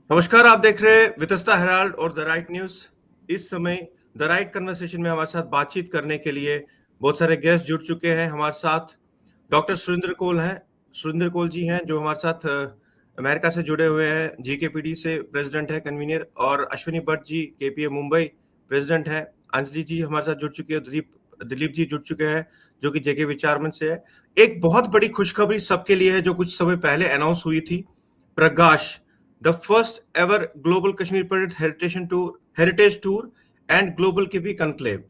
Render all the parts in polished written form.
नमस्कार, आप देख रहे हैं वितस्ता हेराल्ड और द राइट न्यूज। इस समय द राइट कन्वर्सेशन में हमारे साथ बातचीत करने के लिए बहुत सारे गेस्ट जुड़ चुके हैं। हमारे साथ डॉक्टर सुरेंद्र कोल जी हैं, जो हमारे साथ अमेरिका से जुड़े हुए हैं, जीकेपीडी से प्रेसिडेंट है, कन्वीनर। और अश्विनी भट्ट जी केपीए मुंबई प्रेसिडेंट है। अंजलि जी हमारे साथ जुड़ चुकी है। दिलीप जी जुड़ चुके हैं, जो कि जेके विचारमन से है। एक बहुत बड़ी खुशखबरी सबके लिए है, जो कुछ समय पहले अनाउंस हुई थी। प्रकाश, the first ever global Kashmir Parade heritage tour and global KP conclave।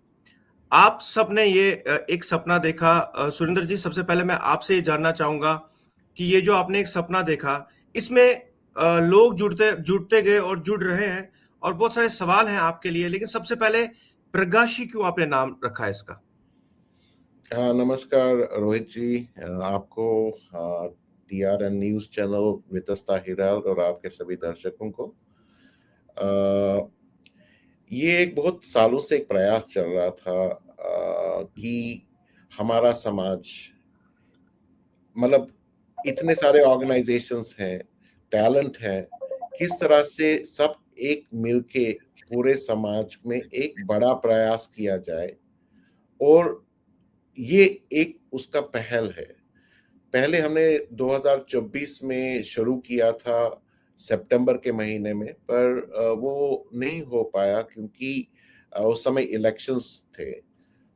आप सबने ये एक सपना देखा। सुरेंद्र जी, सबसे पहले मैं आपसे ये जानना चाहूंगा कि ये जो आपने एक सपना देखा, इसमें लोग जुड़ते जुड़ते गए और जुड़ रहे हैं, और बहुत सारे सवाल हैं आपके लिए। लेकिन सबसे पहले, प्रगाशी क्यों आपने नाम रखा है इसका? नमस्कार रोहित जी, आपको TRN news channel Vitasta Herald और आपके सभी दर्शकों को। ये एक बहुत सालों से एक प्रयास चल रहा था कि हमारा समाज, मतलब इतने सारे ऑर्गेनाइजेशंस हैं, टैलेंट है, किस तरह से सब एक मिलके पूरे समाज में एक बड़ा प्रयास किया जाए। और ये एक उसका पहल है। पहले हमने 2024 में शुरू किया था सितंबर के महीने में, पर वो नहीं हो पाया क्योंकि उस समय इलेक्शंस थे।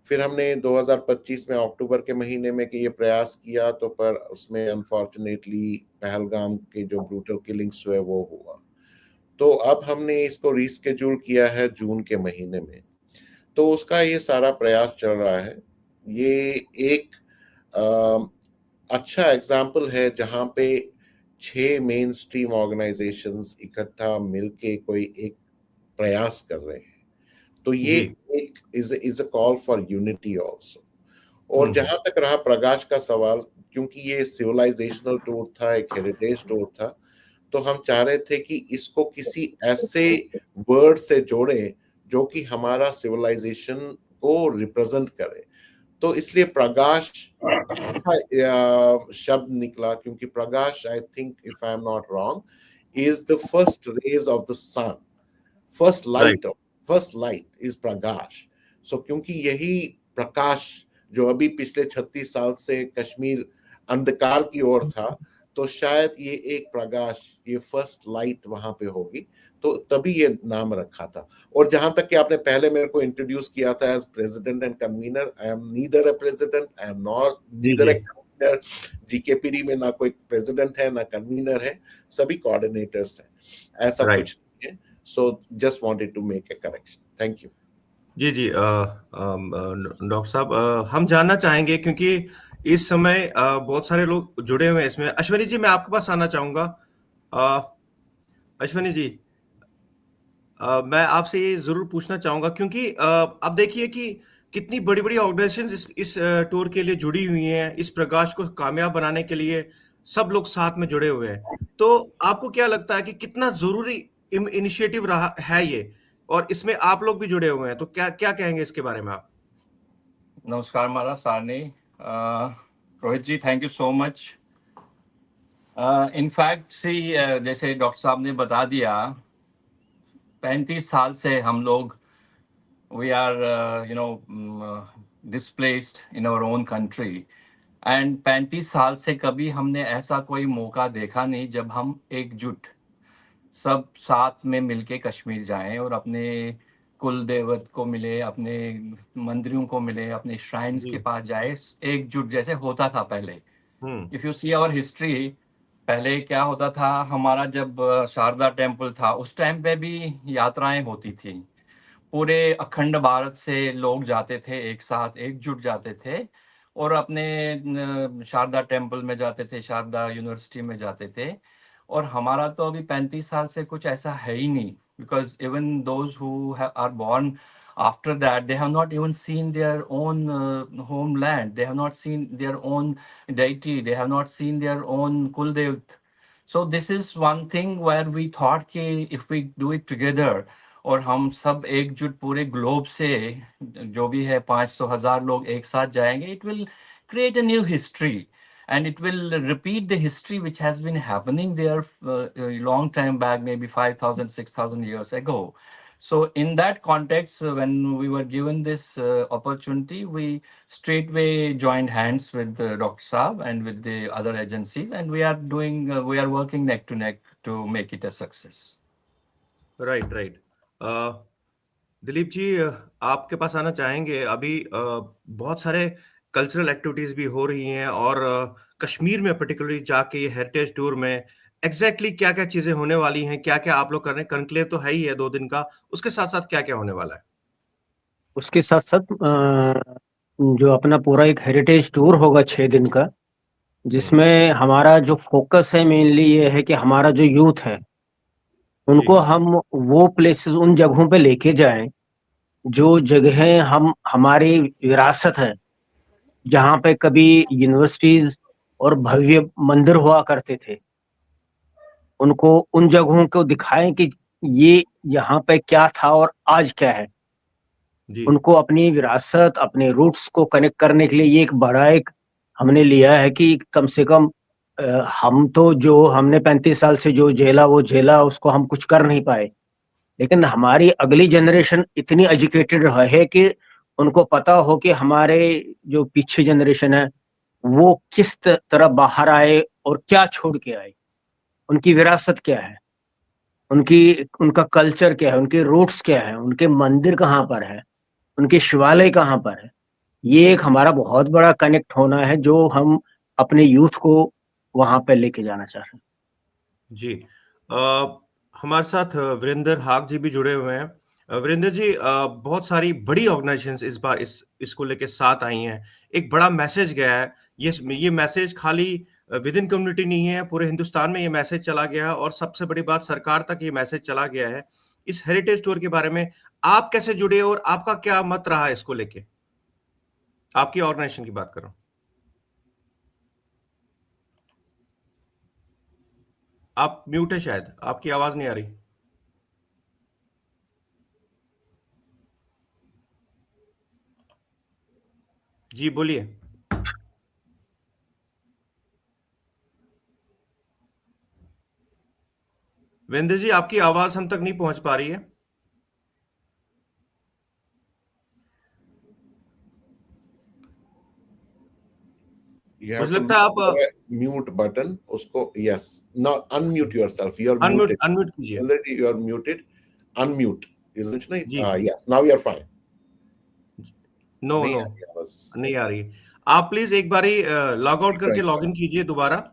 फिर हमने 2025 में अक्टूबर के महीने में कि ये प्रयास किया, तो पर उसमें अनफॉर्चुनेटली पहलगाम के जो ब्रूटल किलिंग्स हुए वो हुआ। तो अब हमने इसको रीस्केड्यूल किया है जून के महीने में। तो उसका ये सारा प्रयास चल रहा है। ये एक अच्छा एग्जाम्पल है जहां पे 6 मेन स्ट्रीम ऑर्गेनाइजेशंस इकट्ठा मिलके कोई एक प्रयास कर रहे हैं। तो ये जी। एक is a call for unity also. और जहां तक रहा प्रकाश का सवाल, क्योंकि ये सिविलाइजेशनल टूर था, एक हेरिटेज टूर था, तो हम चाह रहे थे कि इसको किसी ऐसे वर्ड से जोड़ें जो कि हमारा सिविलाइजेशन को रिप्रेजेंट करे। तो इसलिए प्रकाश शब्द निकला, क्योंकि प्रकाश, I think if I am not wrong, is the first rays of the sun. First right. Light first light is प्रकाश। सो क्योंकि यही प्रकाश जो अभी पिछले 36 साल से कश्मीर अंधकार की ओर था, तो शायद ये एक प्रकाश, ये फर्स्ट लाइट वहां पे होगी। तो तभी ये नाम रखा था। और जहां तक कि आपने पहले मेरे को इंट्रोड्यूस किया था as president and convener, I am neither a president, I am not जी नीदर जी। A convener. जीकेपीडी में ना कोई प्रेसिडेंट है ना कन्वीनर है, सभी कोऑर्डिनेटर्स हैं, ऐसा राइट। कुछ नहीं है। So just wanted to make a correction. Thank you. जी जी। डॉक्टर साहब, हम जानना चाहेंगे, क्योंकि इस समय बहुत सारे लोग जुड़े हुए हैं इसमें। अश्विनी जी, मैं आपके पास आना चाहूंगा। अ, अश्विनी जी, मैं आपसे ये जरूर पूछना चाहूंगा, क्योंकि अब देखिए कि कितनी बड़ी बड़ी ऑर्गेनाइजेशन इस टूर के लिए जुड़ी हुई हैं। इस प्रकाश को कामयाब बनाने के लिए सब लोग साथ में जुड़े हुए हैं। तो आपको क्या लगता है कि कितना जरूरी इनिशिएटिव रहा है ये, और इसमें आप लोग भी जुड़े हुए हैं, तो क्या क्या कहेंगे इसके बारे में आप? नमस्कार माला सारनी, Rohit ji, thank you so much. In fact see, जैसे डॉक्टर साहब ने बता दिया, 35 साल से हम लोग we are displaced in our own country. And 35 साल से कभी हमने ऐसा कोई मौका देखा नहीं जब हम एकजुट सब साथ में मिलके कश्मीर जाएं और अपने कुल देवत को मिले, अपने मंदिरों को मिले, अपने श्राइन्स जी। के पास जाए, एकजुट जैसे होता था पहले। हम्म। If you see our history, पहले क्या होता था, हमारा जब शारदा टेम्पल था उस टाइम पे भी यात्राएं होती थी। पूरे अखंड भारत से लोग जाते थे, एक साथ एकजुट जाते थे और अपने शारदा टेम्पल में जाते थे, शारदा यूनिवर्सिटी में जाते थे। और हमारा तो अभी 35 साल से कुछ ऐसा है ही नहीं, because even those who are born after that, they have not even seen their own homeland, they have not seen their own deity, they have not seen their own kuldev. So this is one thing where we thought कि if we do it together, और हम सब एकजुट पूरे globe से जो भी है 500,000 लोग एक साथ जाएंगे, it will create a new history. and it will repeat the history which has been happening there a long time back, maybe 5,000, 6,000 years ago. So in that context, when we were given this opportunity, we straightway joined hands with Dr. Saab and with the other agencies, and we are working neck to neck to make it a success. Right right. Dilip ji, आपके पास आना चाहेंगे। अभी बहुत सारे cultural activities भी हो रही हैं, और कश्मीर में पर्टिकुलरली जाके ये हेरिटेज टूर में एग्जैक्टली क्या क्या चीजें होने वाली हैं, क्या क्या आप लोग कर रहे हैं? कनक्लेव तो है ही है 2 दिन का, उसके साथ साथ क्या क्या होने वाला है? उसके साथ साथ जो अपना पूरा एक हेरिटेज टूर होगा 6 दिन का, जिसमें हमारा जो फोकस है मेनली ये है कि हमारा जो यूथ है उनको हम वो प्लेसेस, उन जगहों पे लेके जाएं जो जगहें हमारी विरासत है, जहाँ पे कभी यूनिवर्सिटीज और भव्य मंदिर हुआ करते थे। उनको उन जगहों को दिखाएं कि ये यहाँ पे क्या था और आज क्या है। उनको अपनी विरासत, अपने रूट्स को कनेक्ट करने के लिए ये एक बड़ा एक हमने लिया है कि कम से कम हम तो जो हमने 35 साल से जो झेला वो झेला, उसको हम कुछ कर नहीं पाए, लेकिन हमारी अगली जनरेशन इतनी एजुकेटेड है कि उनको पता हो कि हमारे जो पीछे जनरेशन है वो किस तरह बाहर आए और क्या छोड़ के आए, उनकी विरासत क्या है, उनका कल्चर क्या है, उनके रूट्स क्या है, उनके मंदिर कहाँ पर है, उनके शिवालय कहाँ पर है। ये एक हमारा बहुत बड़ा कनेक्ट होना है जो हम अपने यूथ को वहां पे लेके जाना चाह रहे हैं। जी, हमारे साथ वीरेंद्र हाग जी भी जुड़े हुए हैं। वीरेंद्र जी, बहुत सारी बड़ी ऑर्गेनाइजेशंस इस बार इसको लेके साथ आई हैं। एक बड़ा मैसेज गया है। ये मैसेज खाली विद इन कम्युनिटी नहीं है, पूरे हिंदुस्तान में ये मैसेज चला गया है, और सबसे बड़ी बात, सरकार तक ये मैसेज चला गया है। इस हेरिटेज टूर के बारे में आप कैसे जुड़े और आपका क्या मत रहा इसको लेके? आपकी ऑर्गेनाइजेशन की बात कर रहा हूं। आप म्यूट है, शायद आपकी आवाज नहीं आ रही। जी बोलिए। वीरेंद्र जी, आपकी आवाज हम तक नहीं पहुंच पा रही है। मुझे लगता है आप म्यूट बटन उसको, yes, now unmute yourself, you are unmute muted, unmute कीजिए। Already you are muted, unmute, isn't it? जी। Yes, now you are fine. No नहीं नो आ रही आवाज। नहीं आ रही। आप प्लीज एक बारी लॉग आउट करके लॉग इन कीजिए दोबारा।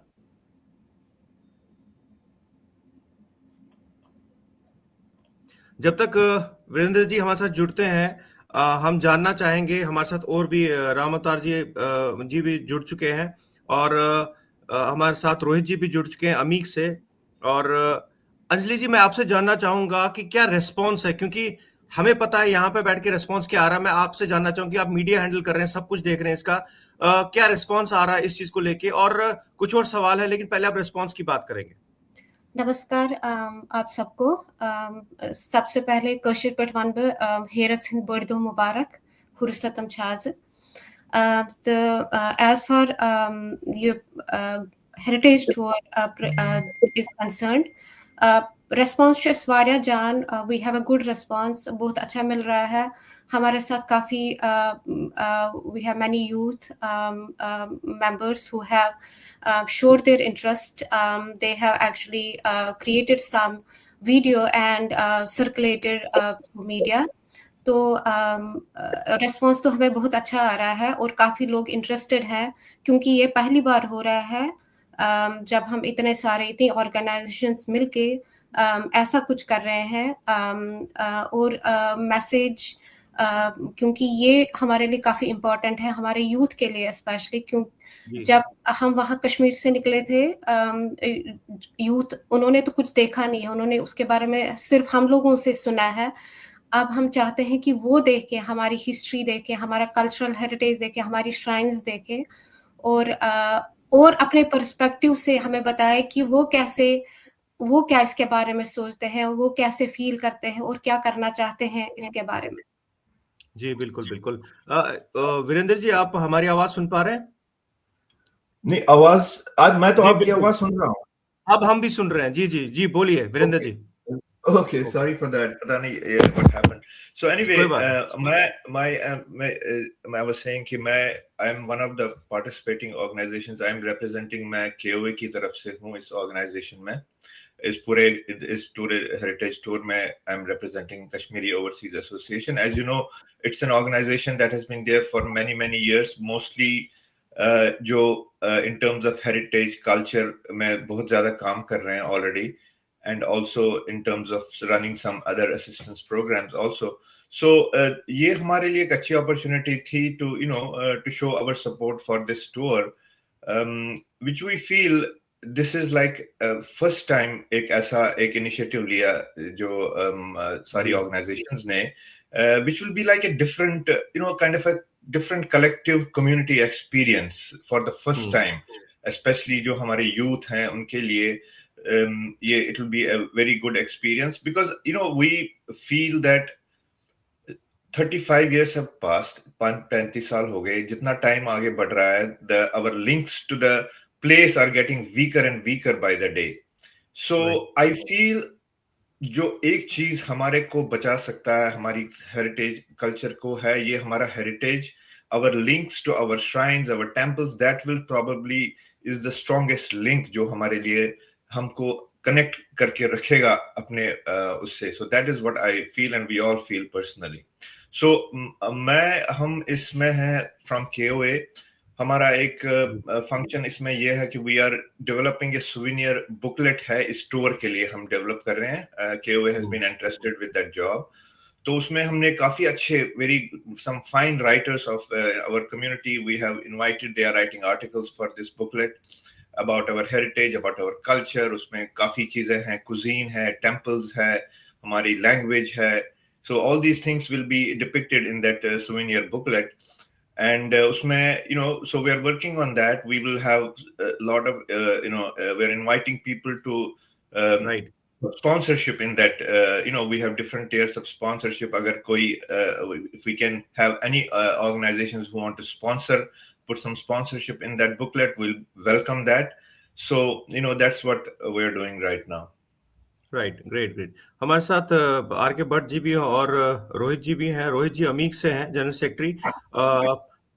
जब तक वीरेंद्र जी हमारे साथ जुड़ते हैं, हम जानना चाहेंगे, हमारे साथ और भी राम अवतार जी भी जुड़ चुके हैं, और हमारे साथ रोहित जी भी जुड़ चुके हैं अमीक से। और अंजलि जी, मैं आपसे जानना चाहूंगा कि क्या रेस्पॉन्स है, क्योंकि हमें पता है यहाँ पे बैठ के रेस्पॉन्स क्या आ रहा है। मैं आपसे जानना चाहूंगा, आप मीडिया हैंडल कर रहे हैं, सब कुछ देख रहे हैं, इसका क्या रेस्पॉन्स आ रहा है इस चीज को लेके? और कुछ और सवाल है, लेकिन पहले आप रेस्पॉन्स की बात करेंगे। नमस्कार आप सबको। सबसे पहले कशीर पे वन हेरत हिंद बड़ दो मुबारक हुर्सतम छाज। तो as far ये heritage tour is concerned, response वारिया जान, we have a good response, बहुत अच्छा मिल रहा है। हमारे साथ काफी we have many youth members who have showed their interest. They have actually created some video and circulated through media. तो रेस्पॉन्स तो हमें बहुत अच्छा आ रहा है और काफ़ी लोग इंटरेस्टेड हैं, क्योंकि ये पहली बार हो रहा है जब हम इतनी ऑर्गेनाइजेशंस मिलके ऐसा कुछ कर रहे हैं। और मैसेज, क्योंकि ये हमारे लिए काफ़ी इम्पोर्टेंट है, हमारे यूथ के लिए स्पेशली, जब हम वहाँ कश्मीर से निकले थे, यूथ उन्होंने तो कुछ देखा नहीं है, उन्होंने उसके बारे में सिर्फ हम लोगों से सुना है। अब हम चाहते हैं कि वो देखें, हमारी हिस्ट्री देखें, हमारा कल्चरल हेरिटेज देखें, हमारी श्राइन्स देखें, और अपने पर्सपेक्टिव से हमें बताएं कि वो क्या इसके बारे में सोचते हैं, वो कैसे फील करते हैं और क्या करना चाहते हैं इसके बारे में। जी बिल्कुल बिल्कुल। वीरेंद्र जी, आप हमारी आवाज सुन पा रहे हैं? नहीं, आवाज आज मैं तो जी, आपकी बिल्कुल। आवाज सुन रहा हूँ। अब हम भी सुन रहे हैं। जी, जी, जी, बोलिए Virendra ji. Okay, sorry for that. पता नहीं what happened. So anyway, कोई बात I was saying कि I am one of the participating organizations. I am representing, मैं KOA की तरफ से हूँ इस organization में. इस पूरे heritage tour में I am representing Kashmiri Overseas Association. As you know, it's an organization that has been there for many years. Mostly जो in terms of heritage culture में बहुत ज़्यादा काम कर रहे हैं already. And also in terms of running some other assistance programs also. So ये हमारे लिए एक अच्छी opportunity थी to to show our support for this tour, which we feel this is like first time एक initiative लिया जो सारी organizations ने, which will be like a different kind of a different collective community experience for the first time, especially जो हमारे youth हैं उनके लिए. It will be a very good experience because we feel that 35 years have passed, 35 साल हो गए, जितना time आगे बढ़ रहा है, our links to the place are getting weaker and weaker by the day. So I feel जो एक चीज हमारे को बचा सकता है हमारी हेरिटेज कल्चर को है ये हमारा heritage, our links to our shrines, our temples, that will probably is the strongest link जो हमारे लिए हमको कनेक्ट करके रखेगा अपने उससे. So that is what I feel and we all feel personally. So हम इसमें हैं from KOA. हमारा एक फंक्शन इसमें यह है कि we are developing a souvenir booklet है इस टूर के लिए हम डेवलप कर रहे हैं. KOA has been interested with that job. तो उसमें हमने काफी अच्छे some fine writers of our community we have invited. They are writing articles for this booklet about our heritage, about our culture. उसमें काफी चीजें हैं, cuisine है, temples है, हमारी language है. So all these things will be depicted in that souvenir booklet. And उसमें so we are working on that. We will have a lot of we're inviting people to right. sponsorship in that. We have different tiers of sponsorship. अगर कोई if we can have any organizations who want to sponsor, put some sponsorship in that booklet, we'll welcome that. So that's what we're doing right now. Right, great. हमारे साथ R K. Bhatt ji भी हैं और रोहित जी भी हैं. रोहित जी अमीक से हैं, जनरल सेक्रेटरी.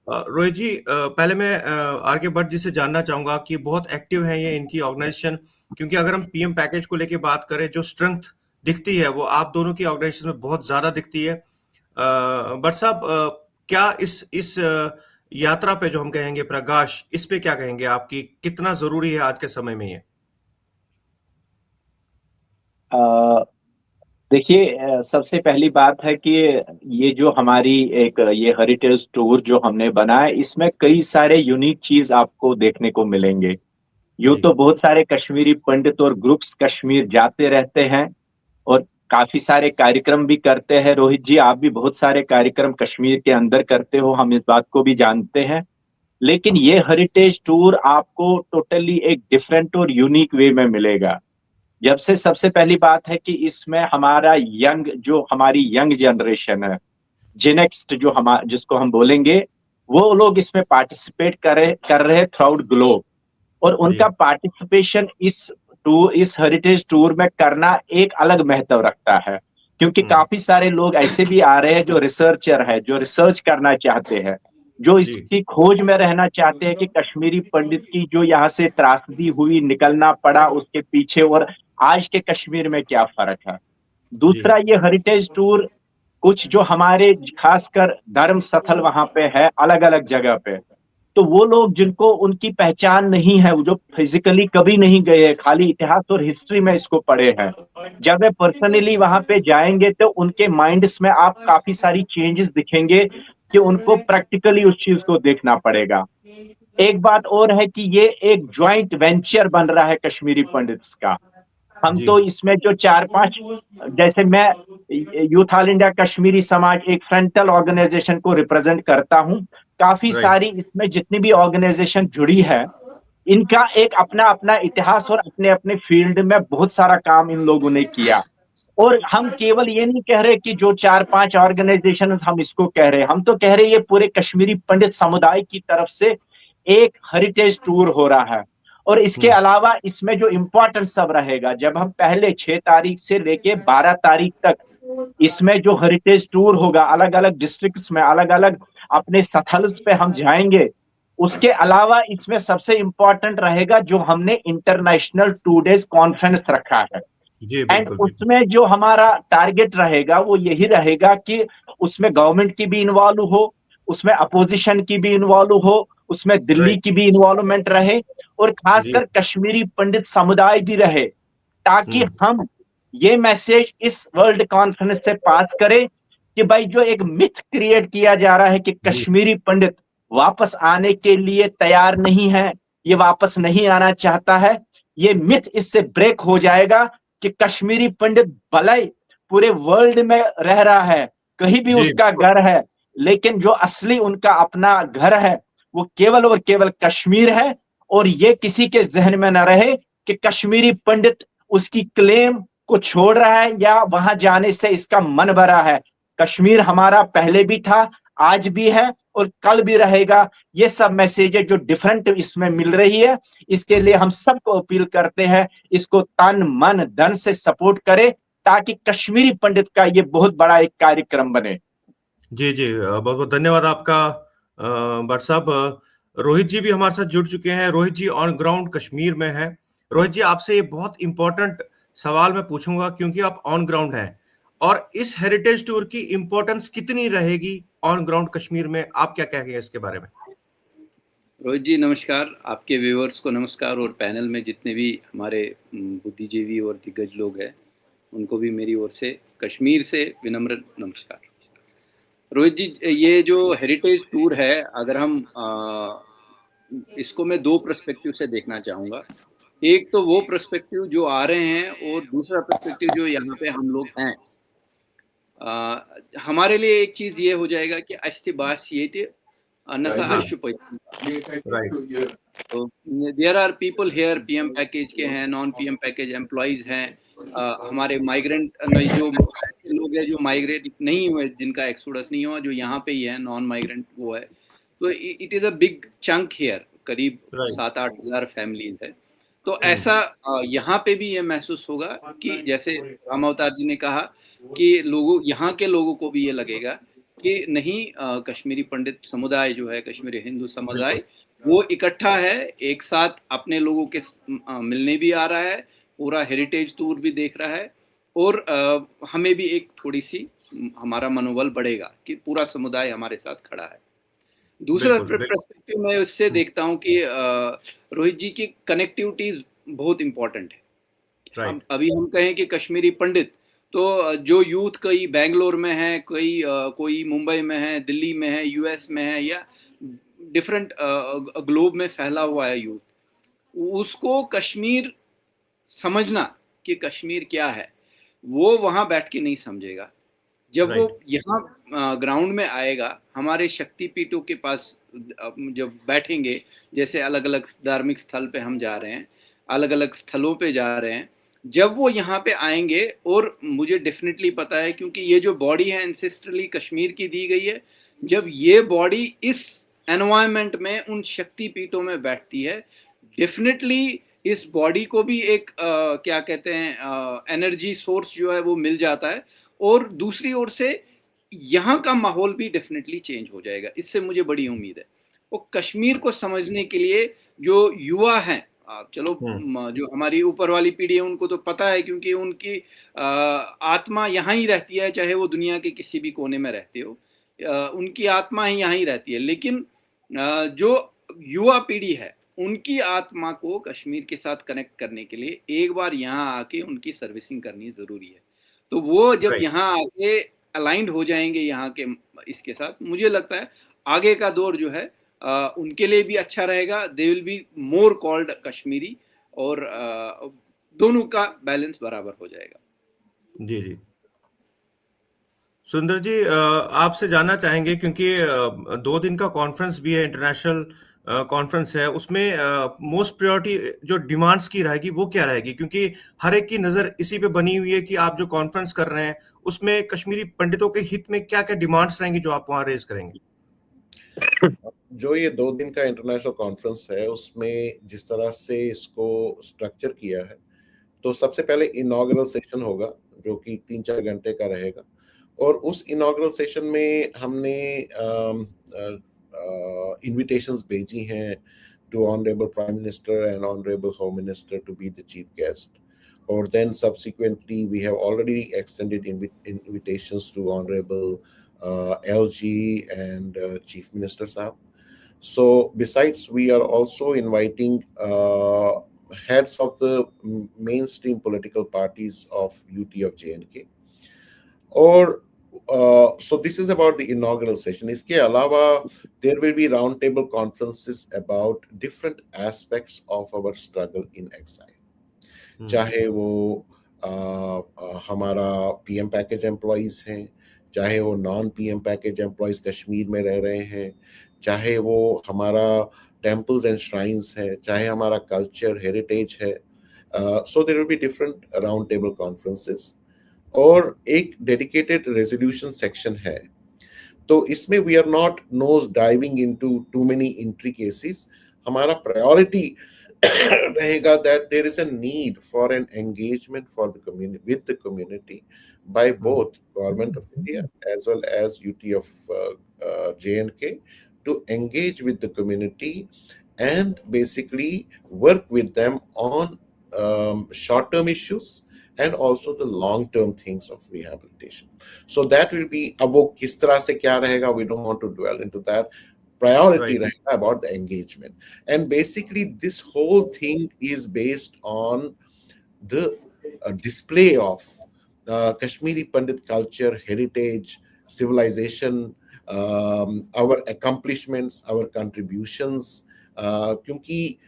रोहित जी, पहले मैं आर.के. भट्ट जी से जानना चाहूंगा कि बहुत एक्टिव है ये इनकी ऑर्गेनाइजेशन, क्योंकि अगर हम पीएम पैकेज को लेके बात करें, जो स्ट्रेंथ दिखती है वो आप दोनों की ऑर्गेनाइजेशन में बहुत ज्यादा दिखती है. भट्ट साहब, क्या इस यात्रा पे जो हम कहेंगे प्रकाश, इस पे क्या कहेंगे आपकी, कितना जरूरी है आज के समय में ये? देखिए, सबसे पहली बात है कि ये जो हमारी ये हेरिटेज टूर जो हमने बनाया, इसमें कई सारे यूनिक चीज आपको देखने को मिलेंगे. यूं तो बहुत सारे कश्मीरी पंडित और ग्रुप्स कश्मीर जाते रहते हैं और काफी सारे कार्यक्रम भी करते हैं. रोहित जी, आप भी बहुत सारे कार्यक्रम कश्मीर के अंदर करते हो, हम इस बात को भी जानते हैं. लेकिन ये हेरिटेज टूर आपको टोटली एक डिफरेंट और यूनिक वे में मिलेगा. जब से सबसे पहली बात है कि इसमें हमारी यंग जनरेशन है, जेनेक्स्ट जिसको हम बोलेंगे, वो लोग इसमें पार्टिसिपेट कर रहे थ्रू ग्लोब. और उनका पार्टिसिपेशन इस हेरिटेज टूर में करना एक अलग महत्व रखता है, क्योंकि काफी सारे लोग ऐसे भी आ रहे हैं जो रिसर्चर है, जो रिसर्च करना चाहते हैं, जो इसकी खोज में रहना चाहते हैं कि कश्मीरी पंडित की जो यहाँ से त्रासदी हुई, निकलना पड़ा, उसके पीछे और आज के कश्मीर में क्या फर्क है. दूसरा, ये हेरिटेज टूर कुछ जो हमारे खासकर धर्म स्थल वहां पे है अलग अलग जगह पे, तो वो लोग जिनको उनकी पहचान नहीं है, जो फिजिकली कभी नहीं गए, खाली इतिहास और हिस्ट्री में इसको पढ़े हैं, जब वे पर्सनली वहां पे जाएंगे तो उनके माइंड्स में आप काफी सारी चेंजेस दिखेंगे कि उनको प्रैक्टिकली उस चीज को देखना पड़ेगा. एक बात और है कि ये एक ज्वाइंट वेंचर बन रहा है कश्मीरी पंडित्स का. हम तो इसमें जो 4-5, जैसे मैं यूथ ऑल इंडिया कश्मीरी समाज एक फ्रंटल ऑर्गेनाइजेशन को रिप्रेजेंट करता हूं. काफी सारी इसमें जितनी भी ऑर्गेनाइजेशन जुड़ी है, इनका एक अपना अपना इतिहास और अपने अपने फील्ड में बहुत सारा काम इन लोगों ने किया. और हम केवल ये नहीं कह रहे कि जो 4-5 ऑर्गेनाइजेशन हम इसको कह रहे हैं, हम तो कह रहे ये पूरे कश्मीरी पंडित समुदाय की तरफ से एक हेरिटेज टूर हो रहा है। और इसके अलावा इसमें जो इम्पोर्टेंस सब रहेगा, जब हम पहले 6 तारीख से लेके 12 तारीख तक इसमें जो हेरिटेज टूर होगा, अलग अलग डिस्ट्रिक्ट्स में अलग अलग अपने स्थल्स पे हम जाएंगे। उसके अलावा इसमें सबसे इम्पोर्टेंट रहेगा जो हमने इंटरनेशनल 2 डेज कॉन्फ्रेंस रखा है। जी एंड बिल्कुल बिल्कुल उसमें जो हमारा टारगेट रहेगा वो यही रहेगा कि उसमें गवर्नमेंट की भी इन्वॉल्व हो, उसमें अपोजिशन की भी इन्वॉल्व हो, उसमें दिल्ली राइट की भी इन्वॉल्वमेंट रहे, और जी खासकर कश्मीरी पंडित समुदाय भी रहे, ताकि हम ये मैसेज इस वर्ल्ड कॉन्फ्रेंस से पास करें कि भाई जो एक मिथ क्रिएट किया जा रहा है कि जी कश्मीरी पंडित वापस आने के लिए तैयार नहीं है, ये वापस नहीं आना चाहता है, ये मिथ इससे ब्रेक हो जाएगा कि कश्मीरी पंडित भले पूरे वर्ल्ड में रह रहा है, कहीं भी जी उसका घर है, लेकिन जो असली उनका अपना घर है वो केवल और केवल कश्मीर है। और ये किसी के जहन में न रहे कि कश्मीरी पंडित उसकी क्लेम को छोड़ रहा है या वहां जाने से इसका मन भरा है। कश्मीर हमारा पहले भी था, आज भी है और कल भी रहेगा। ये सब मैसेजेस जो डिफरेंट इसमें मिल रही है, इसके लिए हम सबको अपील करते हैं, इसको तन मन धन से सपोर्ट करें ताकि कश्मीरी पंडित का ये बहुत बड़ा एक कार्यक्रम बने। जी जी बहुत बहुत धन्यवाद आपका भट्ट साहब। रोहित जी भी हमारे साथ जुड़ चुके हैं। रोहित जी ऑन ग्राउंड कश्मीर में है। रोहित जी आपसे ये बहुत इंपॉर्टेंट सवाल मैं पूछूंगा क्योंकि आप ऑन ग्राउंड हैं, और इस हेरिटेज टूर की इंपॉर्टेंस कितनी रहेगी ऑन ग्राउंड कश्मीर में, आप क्या कहेंगे इसके बारे में? रोहित जी नमस्कार, आपके व्यूअर्स को नमस्कार, और पैनल में जितने भी हमारे बुद्धिजीवी और दिग्गज लोग हैं उनको भी मेरी ओर से कश्मीर से विनम्र नमस्कार। रोहित जी, ये जो हेरिटेज टूर है, अगर हम इसको मैं 2 पर्सपेक्टिव से देखना चाहूँगा। एक तो वो पर्सपेक्टिव जो आ रहे हैं और दूसरा पर्सपेक्टिव जो यहाँ पे हम लोग हैं। हमारे लिए एक चीज़ ये हो जाएगा कि अस्ति बास ये थे नशा तो there are people here, PM package के हैं, नॉन पीएम पैकेज एम्प्लॉइज हैं, हमारे माइग्रेंट जो ऐसे लोग हैं जो माइग्रेट नहीं हुए, जिनका एक्सोडस नहीं हुआ, जो यहाँ पे ही है, नॉन माइग्रेंट वो है। तो it is a big chunk here, करीब 7-8 हज़ार फैमिलीज है। तो ऐसा यहाँ पे भी ये महसूस होगा कि जैसे राम अवतार जी ने कहा कि लोगों, यहाँ के लोगों को भी ये लगेगा कि नहीं, कश्मीरी पंडित समुदाय जो है, कश्मीरी हिंदू समुदाय, वो इकट्ठा है, एक साथ अपने लोगों के मिलने भी आ रहा है, पूरा हेरिटेज टूर भी देख रहा है, और हमें भी एक थोड़ी सी हमारा मनोबल बढ़ेगा कि पूरा समुदाय हमारे साथ खड़ा है। दूसरा पर्सपेक्टिव मैं उससे देखता हूँ कि रोहित जी की कनेक्टिविटी बहुत इम्पोर्टेंट है। अभी हम कहें कि कश्मीरी पंडित, तो जो यूथ कई बेंगलोर में है, कोई मुंबई में है, दिल्ली में है, यूएस में है, या डिफरेंट ग्लोब में फैला हुआ है यूथ, उसको कश्मीर समझना कि कश्मीर क्या है, वो वहाँ बैठ के नहीं समझेगा। जब वो यहाँ ग्राउंड में आएगा, हमारे शक्तिपीठों के पास जब बैठेंगे, जैसे अलग अलग धार्मिक स्थल पे हम जा रहे हैं, अलग अलग स्थलों पे जा रहे हैं, जब वो यहाँ पे आएंगे, और मुझे डेफिनेटली पता है क्योंकि ये जो बॉडी है एंसेस्ट्रली कश्मीर की दी गई है, जब ये बॉडी इस एनवायरनमेंट में उन शक्तिपीठों में बैठती है, डेफिनेटली इस बॉडी को भी एक क्या कहते हैं, एनर्जी सोर्स जो है वो मिल जाता है, और दूसरी ओर से यहाँ का माहौल भी डेफिनेटली चेंज हो जाएगा। इससे मुझे बड़ी उम्मीद है। और कश्मीर को समझने के लिए जो युवा हैं, चलो जो हमारी ऊपर वाली पीढ़ी है उनको तो पता है क्योंकि उनकी आत्मा यहाँ ही रहती है, चाहे वो दुनिया के किसी भी कोने में रहते हो, उनकी आत्मा ही यहाँ ही रहती है। लेकिन जो युवा पीढ़ी है, उनकी आत्मा को कश्मीर के साथ कनेक्ट करने के लिए एक बार यहाँ आके उनकी सर्विसिंग करनी ज़रूरी है। तो वो जब यहाँ आके अलाइंड हो जाएंगे यहाँ के इसके साथ, मुझे लगता है आगे का दौर जो है उनके लिए भी अच्छा रहेगा। They will be more called Kashmiri, और दोनों का बैलेंस बराबर हो जाएगा। जी जी सुंदर जी, आपसे जानना चाहेंगे क्योंकि 2 दिन का कॉन्फ्रेंस भी है, इंटरनेशनल कॉन्फ्रेंस है, उसमें मोस्ट प्रायोरिटी जो डिमांड्स की रहेगी वो क्या रहेगी? क्योंकि हर एक की नजर इसी पे बनी हुई है कि आप जो कॉन्फ्रेंस कर रहे हैं उसमें कश्मीरी पंडितों के हित में क्या क्या डिमांड्स रहेंगी जो आप वहां रेज करेंगे? जो ये 2 दिन का इंटरनेशनल कॉन्फ्रेंस है उसमें जिस तरह से इसको स्ट्रक्चर किया है, तो सबसे पहले इनॉग्रल सेशन होगा जो कि 3-4 घंटे का रहेगा और उस इनॉग्रल सेशन में हमने इन्विटेशंस भेजी हैं to Honorable Prime Minister and Honorable Home Minister to be the chief guest. Or then subsequently, we have already extended invitations to Honorable LG and Chief Minister Saab. So besides, we are also inviting heads of the mainstream political parties of UT of J&K. Or so this is about the inaugural session. इसके अलावा there will be roundtable conferences about different aspects of our struggle in exile. चाहे वो हमारा PM package employees हैं, चाहे वो non PM package employees Kashmir में रह रहे हैं, चाहे वो हमारा टेम्पल्स एंड श्राइन्स है, चाहे हमारा कल्चर हेरिटेज है. So there will be different roundtable conferences. और एक डेडिकेटेड रेजोल्यूशन सेक्शन है. तो इसमें we are not nose diving into too many entry cases. हमारा प्रायोरिटी रहेगा that there is a need for an engagement for the community with the community by both government of India as well as UT of J&K to engage with the community and basically work with them on short-term issues and also the long-term things of rehabilitation. So that will be, अब वो किस तरह से क्या रहेगा, we don't want to dwell into that. Priority रहेगा about the engagement. And basically this whole thing is based on the display of Kashmiri Pandit culture, heritage, civilization, our accomplishments, our contributions. क्योंकि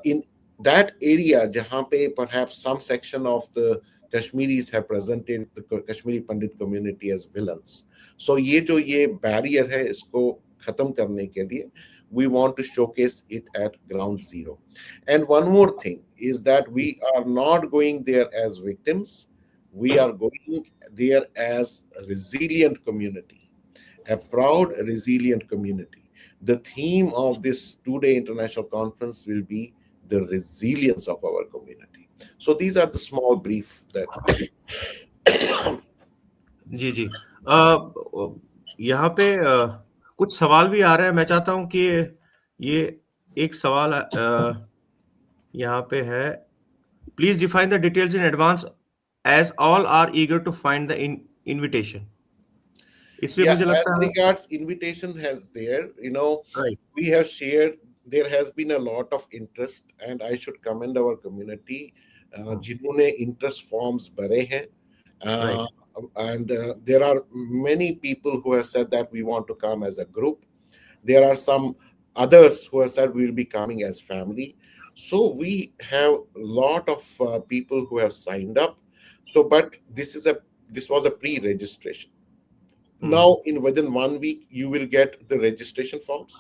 in that area जहाँ पे perhaps some section of the Kashmiris have presented the Kashmiri Pandit community as villains. So ये barrier है, इसको खत्म करने के लिए we want to showcase it at ground zero. And one more thing is that we are not going there as victims. We are going there as a resilient community, a proud, resilient community. The theme of this two-day international conference will be the resilience of our community. So these are the small brief that. जी यहाँ पे कुछ सवाल भी आ रहे हैं. मैं चाहता हूँ कि ये एक सवाल यहाँ पे है. Please define the details in advance as all are eager to find the invitation. इसलिए मुझे लगता है as regards invitation has there, right. We have shared, there has been a lot of interest and I should commend our community जिन्होंने interest forms भरे हैं. Right. And there are many people who have said that we want to come as a group. There are some others who have said we will be coming as family. So we have a lot of people who have signed up. So, but this was a pre-registration. Now, within 1 week, you will get the registration forms.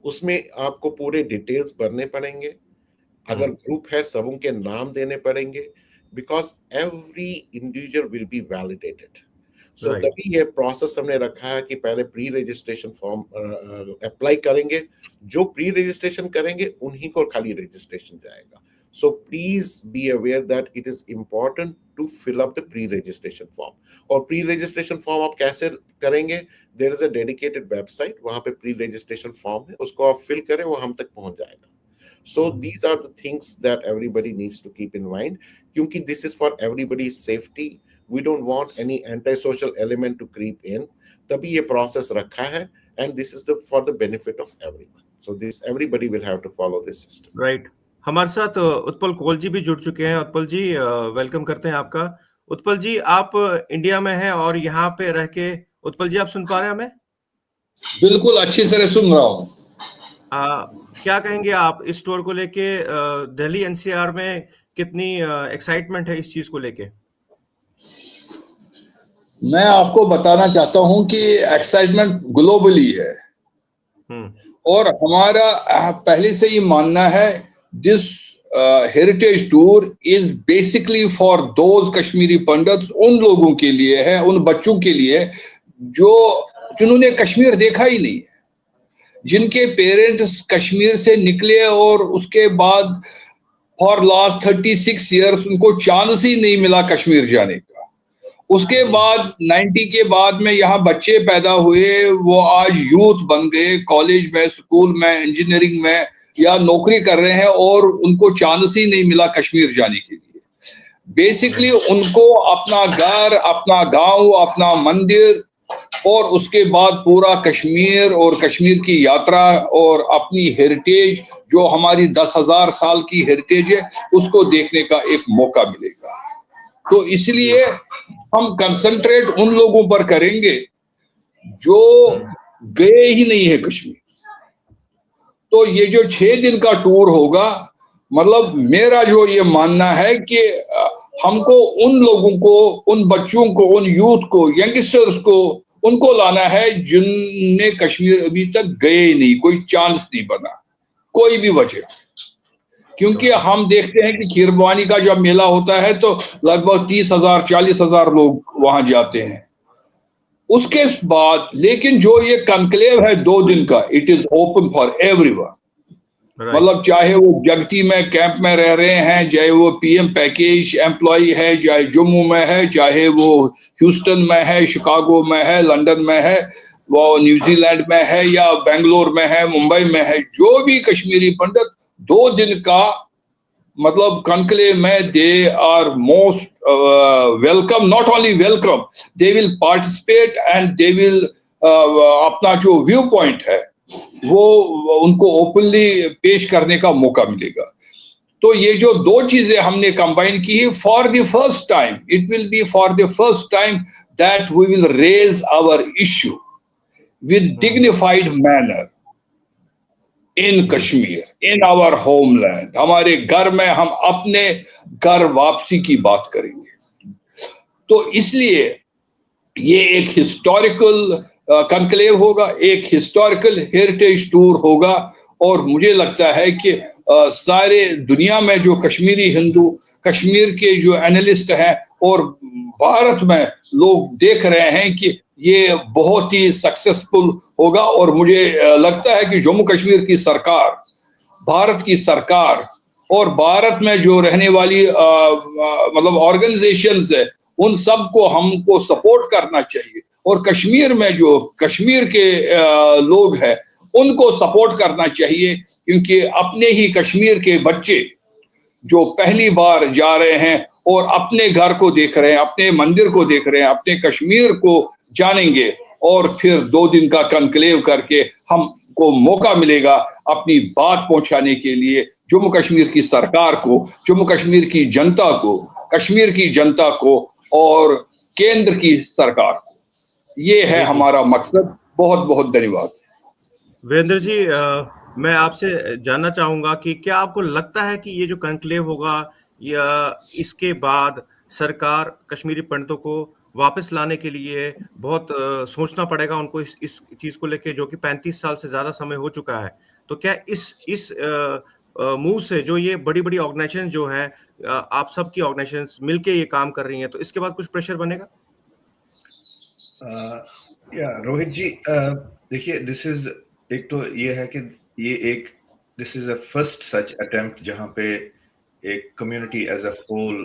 उसमें आपको पूरे details भरने पड़ेंगे. अगर group है, सबों के नाम देने पड़ेंगे. Because every individual will be validated. So, right. तभी ये process हमने रखा है कि पहले pre-registration form apply करेंगे. जो pre-registration करेंगे, उन्हीं को खाली registration जाएगा. So please be aware that it is important to fill up the pre-registration form. और pre-registration form आप कैसे करेंगे? There is a dedicated website. वहाँ पे pre-registration form है. उसको आप fill करें, वो हम तक पहुँच जाएगा. So these are the things that everybody needs to keep in mind. क्योंकि this is for everybody's safety. We don't want any antisocial element to creep in. तभी ये process रखा है, and this is for the benefit of everyone. So everybody will have to follow this system. Right. हमारे साथ उत्पल कोल जी भी जुड़ चुके हैं. उत्पल जी, वेलकम करते हैं आपका. उत्पल जी, आप इंडिया में हैं और यहाँ पे रह के, उत्पल जी आप सुन पा रहे हैं हमें? बिल्कुल अच्छी तरह सुन रहा हूँ. क्या कहेंगे आप इस स्टोर को लेके? दिल्ली NCR में कितनी एक्साइटमेंट है इस चीज को लेके? मैं आपको बताना चाहता हूँ कि एक्साइटमेंट ग्लोबली है. और हमारा पहले से ही मानना है this heritage tour is basically for those Kashmiri Pandits, उन लोगों के लिए है, उन बच्चों के लिए जिन्होंने कश्मीर देखा ही नहीं है, जिनके पेरेंट्स कश्मीर से निकले और उसके बाद फॉर लास्ट 36 इयर्स उनको चांस ही नहीं मिला कश्मीर जाने का। उसके बाद 90 के बाद में यहाँ बच्चे पैदा हुए, वो आज यूथ बन गए, कॉलेज में, स्कूल में, इंजीनियरिंग में या नौकरी कर रहे हैं और उनको चांस ही नहीं मिला कश्मीर जाने के लिए। बेसिकली उनको अपना घर, अपना गांव, अपना मंदिर और उसके बाद पूरा कश्मीर और कश्मीर की यात्रा और अपनी हेरिटेज जो हमारी 10,000 साल की हेरिटेज है उसको देखने का एक मौका मिलेगा। तो इसलिए हम कंसंट्रेट उन लोगों पर करेंगे जो गए ही नहीं है कश्मीर। तो ये जो 6 दिन का टूर होगा, मतलब मेरा जो ये मानना है कि हमको उन लोगों को, उन बच्चों को, उन यूथ को, यंगस्टर्स को, उनको लाना है जिनने कश्मीर अभी तक गए ही नहीं, कोई चांस नहीं बना, कोई भी वजह। क्योंकि हम देखते हैं कि खीरभवानी का जब मेला होता है तो लगभग 30,000 40,000 लोग वहां जाते हैं। उसके बाद लेकिन जो ये कॉन्क्लेव है 2 दिन का, it is open for everyone. मतलब चाहे वो जगती में कैंप में रह रहे हैं, चाहे वो पीएम पैकेज एम्प्लॉई है, चाहे जम्मू में है, चाहे वो ह्यूस्टन में है, शिकागो में है, लंदन में है, वो न्यूजीलैंड में है या बेंगलोर में है, मुंबई में है, जो भी कश्मीरी पंडित 2 दिन का मतलब कॉन्क्लेव में they are most welcome, not only welcome, they will participate and they will अपना जो व्यू पॉइंट है वो उनको ओपनली पेश करने का मौका मिलेगा। तो ये जो 2 चीजें हमने कंबाइन की है, for the first time, it will be for the first time that we will raise our issue with dignified manner in Kashmir, in our homeland. हमारे घर में हम अपने घर वापसी की बात करेंगे। तो इसलिए ये एक हिस्टोरिकल कॉन्क्लेव होगा, एक हिस्टोरिकल हेरिटेज टूर होगा। और मुझे लगता है कि सारे दुनिया में जो कश्मीरी हिंदू, कश्मीर के जो एनालिस्ट हैं और भारत में लोग देख रहे हैं कि ये बहुत ही सक्सेसफुल होगा। और मुझे लगता है कि जम्मू कश्मीर की सरकार, भारत की सरकार और भारत में जो रहने वाली मतलब ऑर्गेनाइजेशंस है, उन सबको हमको सपोर्ट करना चाहिए। और कश्मीर में जो कश्मीर के लोग हैं उनको सपोर्ट करना चाहिए, क्योंकि अपने ही कश्मीर के बच्चे जो पहली बार जा रहे हैं और अपने घर को देख रहे हैं, अपने मंदिर को देख रहे हैं, अपने कश्मीर को जानेंगे और फिर 2 दिन का कॉन्क्लेव करके हमको मौका मिलेगा अपनी बात पहुंचाने के लिए जम्मू कश्मीर की सरकार को, जम्मू कश्मीर की जनता को, कश्मीर की जनता को और केंद्र की सरकार को। ये है हमारा मकसद। बहुत बहुत धन्यवाद। वीरेंद्र जी, मैं आपसे जानना चाहूंगा कि क्या आपको लगता है कि ये जो कॉन्क्लेव होगा या इसके बाद सरकार कश्मीरी पंडितों को वापस लाने के लिए बहुत सोचना पड़ेगा उनको इस चीज को लेके, जो कि 35 साल से ज्यादा समय हो चुका है। तो क्या इस मूव से जो ये बड़ी बड़ी ऑर्गेनाइजेशन जो है, आप सबकी ऑर्गेनाइजेशन मिलके ये काम कर रही हैं, तो इसके बाद कुछ प्रेशर बनेगा? या रोहित जी, देखिए, दिस इज एक तो ये है कि ये एक this is a first such attempt जहां पे एक community as a whole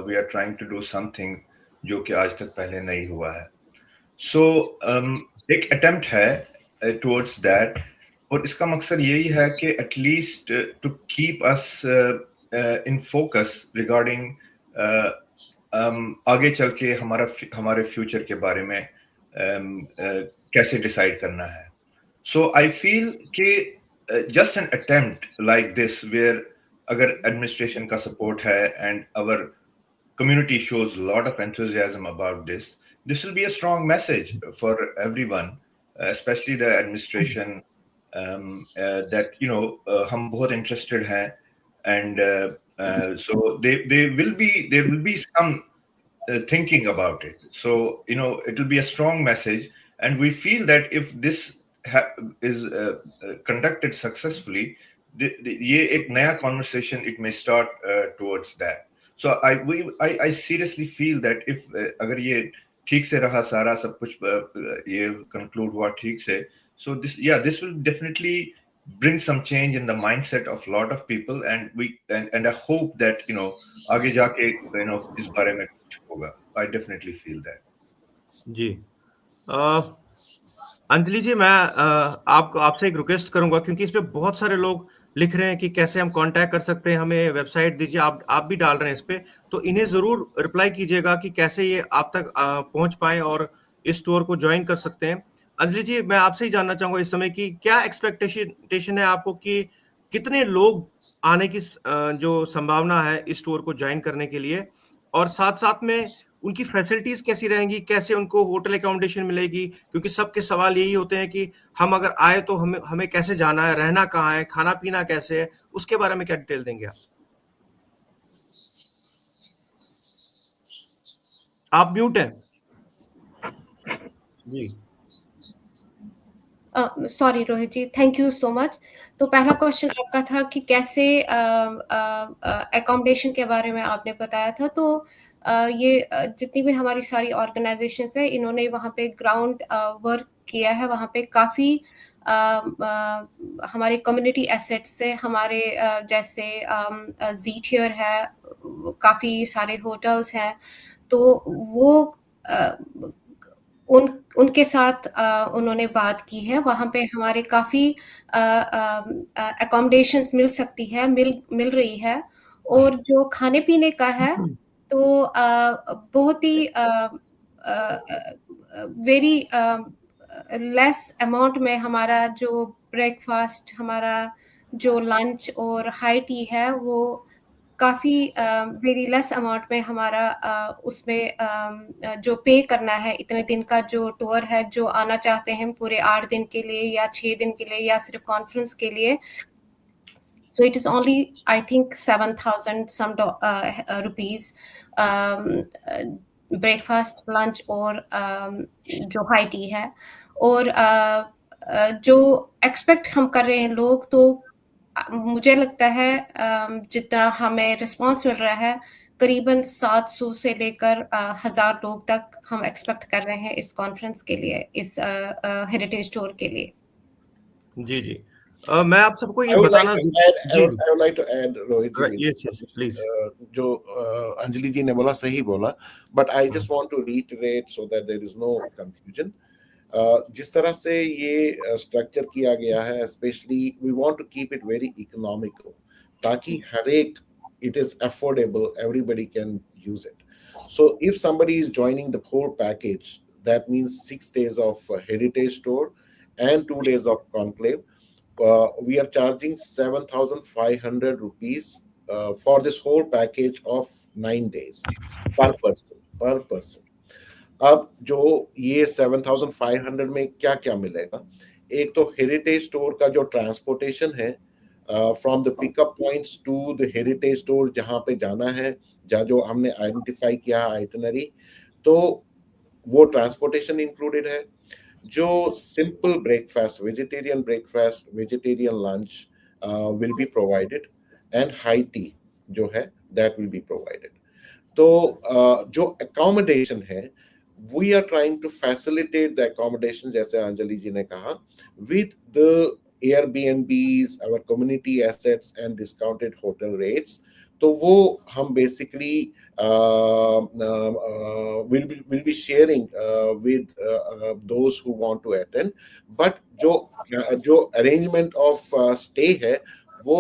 we are trying to do something जो कि आज तक पहले नहीं हुआ है। सो एक अटेम्प्ट है टुवर्ड्स दैट, और इसका मकसद यही है कि at least to keep us in focus regarding आगे चल के हमारे फ्यूचर के बारे में कैसे डिसाइड करना है। सो आई फील कि just an attempt like this, where अगर एडमिनिस्ट्रेशन का सपोर्ट है and our community shows a lot of enthusiasm about this, this will be a strong message for everyone, especially the administration, that hum bahut interested hain, and so there will be some thinking about it. So it will be a strong message, and we feel that if this is conducted successfully, ye ek naya conversation it may start towards that. So I seriously feel that if अगर ये ठीक से रहा सारा सब कुछ ये conclude हुआ ठीक से, So this will definitely bring some change in the mindset of a lot of people, and I hope that आगे जाके इस बारे में कुछ होगा. I definitely feel that. जी अंजलि जी, मैं आपसे एक रिक्वेस्ट करूंगा, क्योंकि इस पे बहुत सारे लोग लिख रहे हैं कि कैसे हम कांटेक्ट कर सकते हैं, हमें वेबसाइट दीजिए, आप भी डाल रहे हैं इस पे, तो इन्हें जरूर रिप्लाई कीजिएगा कि कैसे ये आप तक पहुंच पाए और इस टूर को ज्वाइन कर सकते हैं. अंजलि जी, मैं आपसे ही जानना चाहूंगा इस समय की क्या एक्सपेक्टेशन है आपको कि कितने लोग आने की जो संभावना है इस टूर को ज्वाइन करने के लिए, और साथ साथ में उनकी फैसिलिटीज कैसी रहेंगी, कैसे उनको होटल अकोमोडेशन मिलेगी, क्योंकि सबके सवाल यही होते हैं कि हम अगर आए तो हमें कैसे जाना है, रहना कहाँ है, खाना पीना कैसे है, उसके बारे में क्या डिटेल देंगे आप म्यूट हैं जी. Sorry Rohit ji, thank you so much. तो पहला क्वेश्चन आपका था कि कैसे अकोमोडेशन के बारे में आपने बताया था. तो ये जितनी भी हमारी सारी ऑर्गेनाइजेशंस है, इन्होंने वहाँ पे ग्राउंड वर्क किया है. वहाँ पे काफ़ी हमारे कम्युनिटी एसेट्स से हमारे जैसे ज़ीटियर है, काफ़ी सारे होटल्स हैं, तो वो उनके साथ उन्होंने बात की है. वहाँ पे हमारे काफ़ी अकोमोडेशंस मिल सकती है, मिल रही है. और जो खाने पीने का है, तो बहुत ही वेरी लेस अमाउंट में हमारा जो ब्रेकफास्ट, हमारा जो लंच और हाई टी है, वो काफ़ी वेरी लेस अमाउंट में हमारा उसमें जो पे करना है, इतने दिन का जो टूर है, जो आना चाहते हैं पूरे 8 दिन के लिए या 6 दिन के लिए या सिर्फ कॉन्फ्रेंस के लिए, so it is only I think 7,000 some rupees breakfast, lunch और जो हाई टी है. और जो एक्सपेक्ट हम कर रहे हैं लोग, तो मुझे लगता है जितना हमें रिस्पांस मिल रहा है, करीबन 700 से लेकर 1000 लोग तक हम एक्सपेक्ट कर रहे हैं इस कॉन्फ्रेंस के लिए, इस हेरिटेज टूर के लिए. जी जी. मैं आप सबको ये बताना I would like to add, Rohit ji, yes please. जो अंजलि जी ने बोला सही बोला, but I just want to reiterate so that there is no confusion. जिस तरह से ये स्ट्रक्चर किया गया है, specially we want to keep it very economical, ताकि हर एक it is affordable, everybody can use it. So if somebody is joining the whole package, that means 6 days of heritage tour and 2 days of conclave, we are charging 7,500 rupees for this whole package of 9 days per person. अब जो ये 7,500 में क्या क्या मिलेगा, एक तो heritage tour का जो ट्रांसपोर्टेशन है from the pickup points to the heritage tour, जहाँ पे जाना है, जहाँ जो हमने आइडेंटिफाई किया आइटनरी, तो वो ट्रांसपोर्टेशन इंक्लूडेड है. जो simple breakfast, vegetarian lunch will be provided, and high tea जो है दैट विल बी प्रोवाइडेड. तो जो अकोमोडेशन है, we are trying to facilitate the accommodation, जैसे अंजलि जी ने कहा, with the Airbnbs, our community assets and discounted hotel rates. तो वो हम basically will be sharing with those who want to attend. But जो arrangement of stay है, वो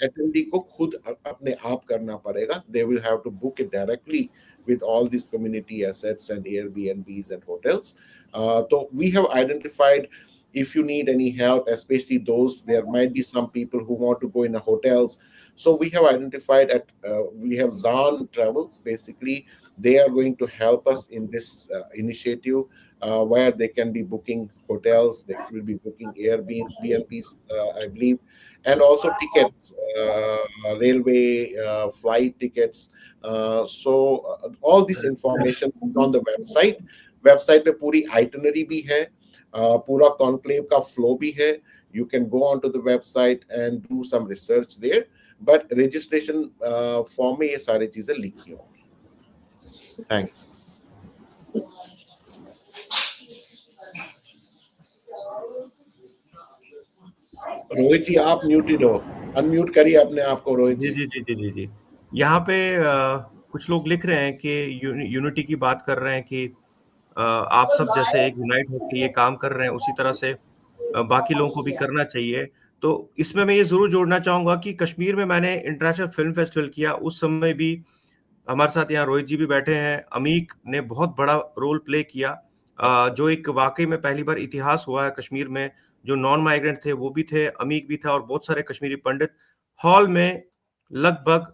attendee को खुद अपने आप करना पड़ेगा. They will have to book it directly with all these community assets and Airbnbs and hotels. So we have identified, if you need any help, especially those, there might be some people who want to go in hotels. So we have identified we have Zan Travels. Basically, they are going to help us in this initiative, where they can be booking hotels, they will be booking Airbnbs, I believe, and also tickets, railway flight tickets. So all this information is on the website. Website पे पूरी itinerary भी है, पूरा conclave का flow भी है. You can go onto the website and do some research there. But registration form में ये सारी चीजें लिखी होंगी. Thanks. रोहित जी आप म्यूटेड हो, अनम्यूट करिए अपने आप को रोहित जी जी। जी जी जी जी। यहाँ पे कुछ लोग लिख रहे हैं कि यूनिटी की बात कर रहे हैं कि आप सब जैसे एक यूनाइट होकर ये काम कर रहे हैं उसी तरह से बाकी लोगों को भी करना चाहिए। तो इसमें मैं ये जरूर जोड़ना चाहूंगा कि कश्मीर में मैंने इंटरनेशनल फिल्म फेस्टिवल किया, उस समय भी हमारे साथ यहाँ रोहित जी भी बैठे हैं, अमीक ने बहुत बड़ा रोल प्ले किया, जो एक वाकई में पहली बार इतिहास हुआ है कश्मीर में। जो नॉन माइग्रेंट थे वो भी थे, अमीक भी था और बहुत सारे कश्मीरी पंडित। हॉल में लगभग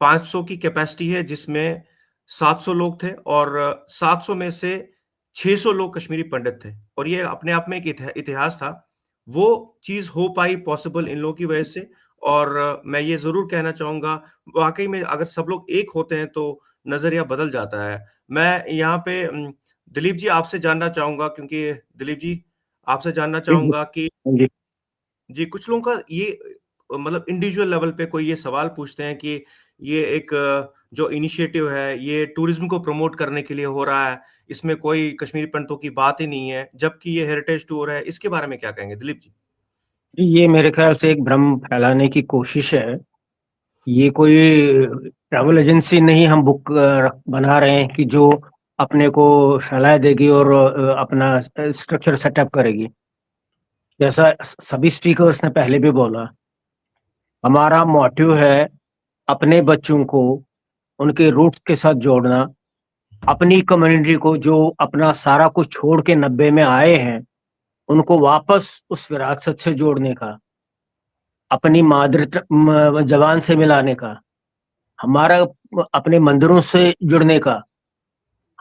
500 की कैपेसिटी है जिसमें 700 लोग थे और 700 में से 600 लोग कश्मीरी पंडित थे और ये अपने आप में एक इतिहास था। वो चीज हो पाई पॉसिबल इन लोगों की वजह से। और मैं ये जरूर कहना चाहूंगा, वाकई में अगर सब लोग एक होते हैं तो नजरिया बदल जाता है। मैं यहाँ पे दिलीप जी आपसे जानना चाहूंगा, क्योंकि दिलीप जी आपसे जानना चाहूंगा कि जी जी कुछ लोगों का ये मतलब इंडिविजुअल लेवल पे कोई ये सवाल पूछते हैं कि ये एक जो इनिशिएटिव है ये टूरिज्म को प्रमोट करने के लिए हो रहा है, इसमें कोई कश्मीरी पंडितों की बात ही नहीं है, जबकि ये हेरिटेज टूर है। इसके बारे में क्या कहेंगे दिलीप जी? जी, ये मेरे ख्याल से एक भ्रम फैलाने की कोशिश है। ये कोई ट्रैवल एजेंसी नहीं हम बुक बना रहे हैं कि जो अपने को फैला देगी और अपना स्ट्रक्चर सेटअप करेगी। जैसा सभी स्पीकर्स ने पहले भी बोला, हमारा मोटिव है अपने बच्चों को उनके रूट्स के साथ जोड़ना, अपनी कम्युनिटी को जो अपना सारा कुछ छोड़ के 90 में आए हैं उनको वापस उस विरासत से जोड़ने का, अपनी जबान से मिलाने का, हमारा अपने मंदिरों से जुड़ने का।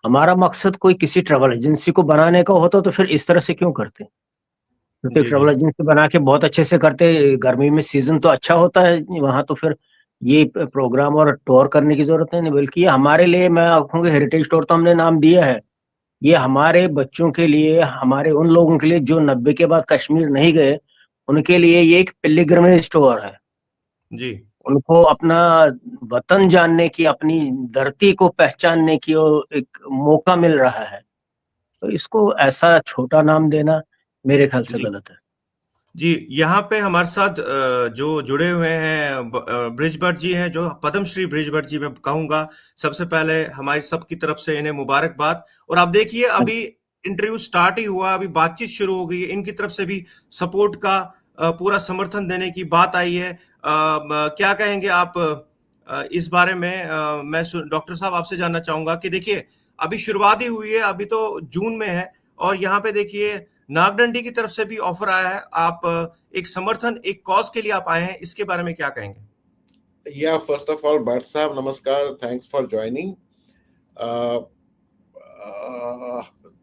हमारा मकसद कोई किसी ट्रैवल एजेंसी को बनाने का होता तो फिर इस तरह से क्यों करते? क्योंकि जी जी ट्रैवल एजेंसी बना के बहुत अच्छे से करते, गर्मी में सीजन तो अच्छा होता है वहां, तो फिर ये प्रोग्राम और टूर करने की जरूरत नहीं, बल्कि ये हमारे लिए, मैं कहूँगा हेरिटेज टूर तो हमने नाम दिया है, ये हमारे बच्चों के लिए, हमारे उन लोगों के लिए जो 90 के बाद कश्मीर नहीं गए, उनके लिए ये एक पिलग्रिमेज टूर है। जी उनको अपना वतन जानने की, अपनी धरती को पहचानने की एक मौका मिल रहा है। तो इसको ऐसा छोटा नाम देना मेरे ख्याल से जी गलत है। जी। यहाँ पे हमारे साथ जो जुड़े हुए हैं बृजभट्ट जी हैं, जो पद्मश्री बृजभट्ट जी मैं कहूंगा। सबसे पहले हमारी सबकी तरफ से इन्हें मुबारकबाद। और आप देखिए अभी इंटरव्यू स्टार्ट ही हुआ, अभी बातचीत शुरू हो गई है, इनकी तरफ से भी सपोर्ट का पूरा समर्थन देने की बात आई है। क्या कहेंगे आप इस बारे में? मैं डॉक्टर साहब आपसे जानना चाहूंगा कि देखिए अभी शुरुआत ही हुई है, अभी तो जून में है और यहाँ पे देखिए नागडंडी की तरफ से भी ऑफर आया है। आप एक समर्थन, एक कॉज के लिए आप आए हैं, इसके बारे में क्या कहेंगे? Yeah, first of all, Bhatt Sahab, namaskar. Thanks for joining.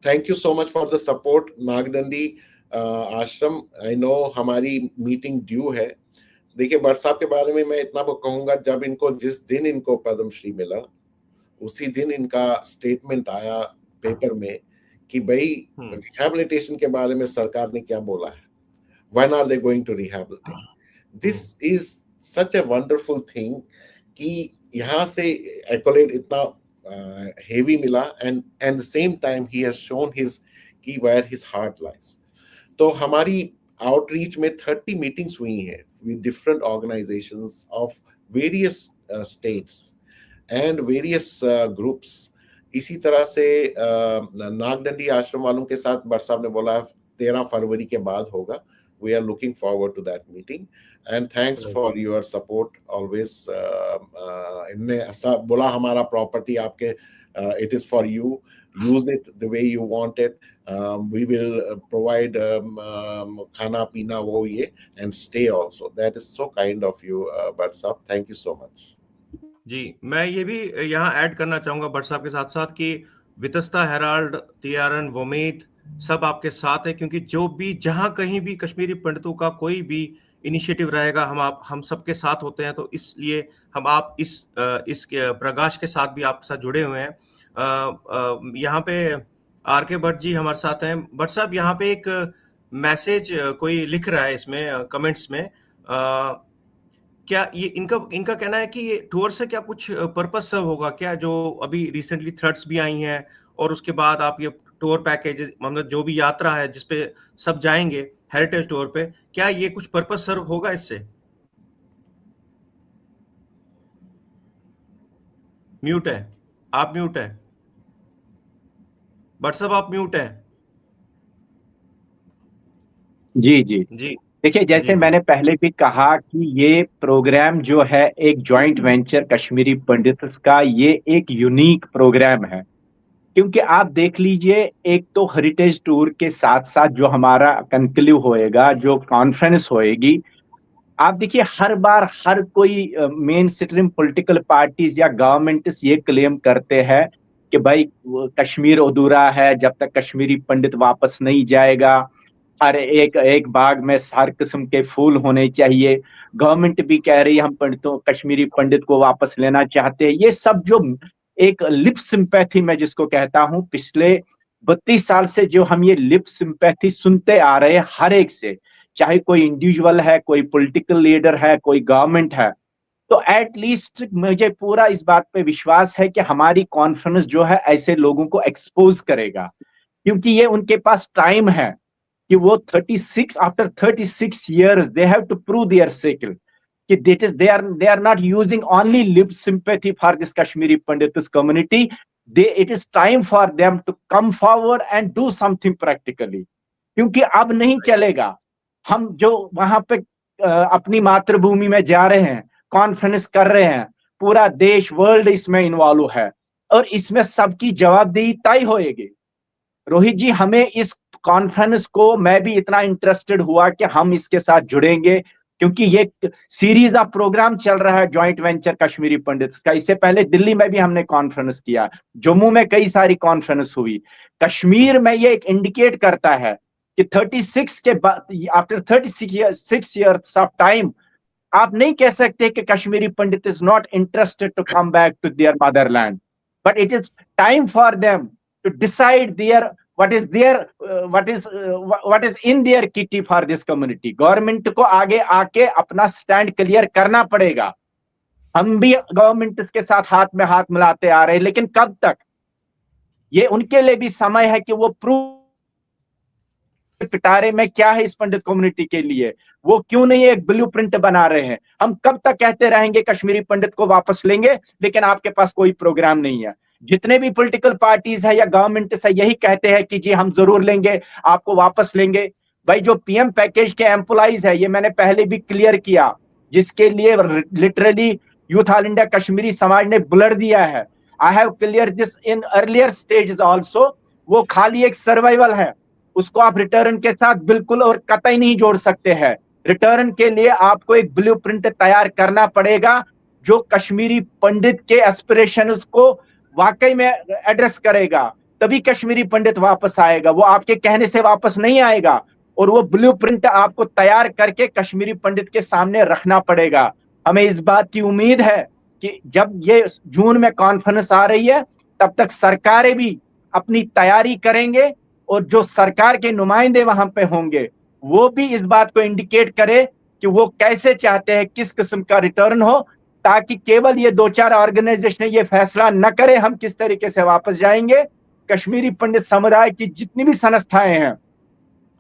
Thank you so much for the support. Nagdandi आश्रम, I know हमारी मीटिंग ड्यू है। देखिए भट्ट साहब के बारे में मैं इतना कहूंगा, जब इनको जिस दिन इनको पद्मश्री मिला उसी दिन इनका स्टेटमेंट आया पेपर में कि भाई रिहैबिलिटेशन के बारे में सरकार ने क्या बोला है, when are they going to rehabilitate. This is such a wonderful thing कि यहाँ से एक्कोलेड इतना हेवी मिला, एंड द सेम टाइम ही हैज शोन हिज कि वेयर हिज हार्ट लाइज। तो हमारी आउटरीच में 30 मीटिंग्स हुई हैं with different organisations of various states and various groups. इसी तरह से नागडंडी आश्रम वालों के साथ भट्ट साहब ने बोला 13 फरवरी के बाद होगा। We are looking forward to that meeting and thanks for your support always. इनने बोला हमारा प्रॉपर्टी आपके, it is for you, use it the way you want it. We will provide khana pina wo ye and stay also. That is so kind of you, Bhatt Sahab. Thank you so much. जी, मैं ये भी यहाँ add करना चाहूंगा भट्ट साहब के साथ साथ कि वितस्ता हेराल्ड, TRN, वोमेद सब आपके साथ है, क्योंकि जो भी जहां कहीं भी कश्मीरी पंडितों का कोई भी इनिशिएटिव रहेगा हम सबके साथ होते हैं। तो इसलिए हम आप इस प्रकाश के साथ भी आपके साथ जुड़े हुए हैं। यहाँ पे RK भट्ट जी हमारे साथ हैं। भट्ट साहब यहाँ पे एक मैसेज कोई लिख रहा है इसमें कमेंट्स में, क्या ये इनका कहना है कि ये टूर से क्या कुछ पर्पस सर्व होगा क्या? जो अभी रिसेंटली थ्रेड्स भी आई हैं और उसके बाद आप ये टूर पैकेज, मतलब जो भी यात्रा है जिसपे सब जाएंगे, हेरिटेज टूर पे, क्या ये कुछ पर्पस सर्व होगा इससे? म्यूट है, आप म्यूट है, बट साहब आप म्यूट है। जी जी जी देखिए, जैसे जी मैंने पहले भी कहा कि ये प्रोग्राम जो है एक जॉइंट वेंचर कश्मीरी पंडित्स का, ये एक यूनिक प्रोग्राम है। क्योंकि आप देख लीजिए, एक तो हेरिटेज टूर के साथ साथ जो हमारा कंक्लूव होएगा, जो कॉन्फ्रेंस होएगी, आप देखिए हर बार हर कोई मेन स्ट्रीम पॉलिटिकल पार्टीज या गवर्नमेंट्स ये क्लेम करते हैं कि भाई कश्मीर अधूरा है जब तक कश्मीरी पंडित वापस नहीं जाएगा, हर एक एक बाग में हर किस्म के फूल होने चाहिए। गवर्नमेंट भी कह रही है हम पंडितों कश्मीरी पंडित को वापस लेना चाहते हैं। ये सब जो एक लिप सिंपैथी मैं जिसको कहता हूं, पिछले 32 साल से जो हम ये लिप सिंपैथी सुनते आ रहे हैं हर एक से, चाहे कोई इंडिविजुअल है, कोई पॉलिटिकल लीडर है, कोई गवर्नमेंट है, तो एटलीस्ट मुझे पूरा इस बात पे विश्वास है कि हमारी कॉन्फ्रेंस जो है ऐसे लोगों को एक्सपोज करेगा। क्योंकि ये उनके पास टाइम है कि वो 36 after 36 years they have to prove their skill कि they are not using only lip sympathy for this Kashmiri Pandits community. It is time for them to come forward and do something practically. क्योंकि अब नहीं चलेगा। हम जो वहां पे अपनी मातृभूमि में जा रहे हैं, कॉन्फ्रेंस कर रहे हैं, पूरा देश वर्ल्ड इसमें इन्वॉल्व है और इसमें सबकी जवाबदेही तय होएगी। रोहित जी, हमें इस कॉन्फ्रेंस को मैं भी इतना इंटरेस्टेड हुआ कि हम इसके साथ जुड़ेंगे, क्योंकि ये सीरीज ऑफ प्रोग्राम चल रहा है जॉइंट वेंचर कश्मीरी पंडित्स का। इससे पहले दिल्ली में भी हमने कॉन्फ्रेंस किया, जम्मू में कई सारी कॉन्फ्रेंस हुई। कश्मीर में ये एक इंडिकेट करता है कि 36 के बाद, आफ्टर 36 years ऑफ टाइम, आप नहीं कह सकते कि Kashmiri Pandit is not interested to come back to their motherland, but it is time for them to decide their what is in their kitty for this community. Government को आगे आके अपना stand clear करना पड़ेगा। हम भी गवर्नमेंट के साथ हाथ में हाथ मिलाते आ रहे हैं, लेकिन कब तक? ये उनके लिए भी समय है कि वो प्रूव पिटारे में क्या है इस पंडित कम्युनिटी के लिए, वो क्यों नहीं एक ब्लूप्रिंट बना रहे हैं। हम कब तक कहते रहेंगे कश्मीरी पंडित को वापस लेंगे, लेकिन आपके पास कोई प्रोग्राम नहीं है। जितने भी पॉलिटिकल पार्टीज है या गवर्नमेंट से यही कहते हैं कि जी हम जरूर लेंगे, आपको वापस लेंगे। भाई जो पीएम पैकेज के एम्प्लॉइज है, ये मैंने पहले भी क्लियर किया, जिसके लिए literally youth all India Kashmiri समाज ने बुलर दिया है। I have clear this in earlier stages also. वो खाली एक सर्वाइवल है, उसको आप रिटर्न के साथ बिल्कुल और कतई नहीं जोड़ सकते हैं। रिटर्न के लिए आपको एक ब्लूप्रिंट तैयार करना पड़ेगा जो कश्मीरी पंडित के एस्पिरेशंस को वाकई में एड्रेस करेगा, तभी कश्मीरी पंडित वापस आएगा। वो आपके कहने से वापस नहीं आएगा, और वो ब्लूप्रिंट आपको तैयार करके कश्मीरी पंडित के सामने रखना पड़ेगा। हमें इस बात की उम्मीद है कि जब ये जून में कॉन्फ्रेंस आ रही है, तब तक सरकारें भी अपनी तैयारी करेंगे, और जो सरकार के नुमाइंदे वहां पे होंगे वो भी इस बात को इंडिकेट करे कि वो कैसे चाहते हैं किस किस्म का रिटर्न हो, ताकि केवल ये 2-4 ऑर्गेनाइजेशन ये फैसला न करे हम किस तरीके से वापस जाएंगे। कश्मीरी पंडित समुदाय की जितनी भी संस्थाएं हैं,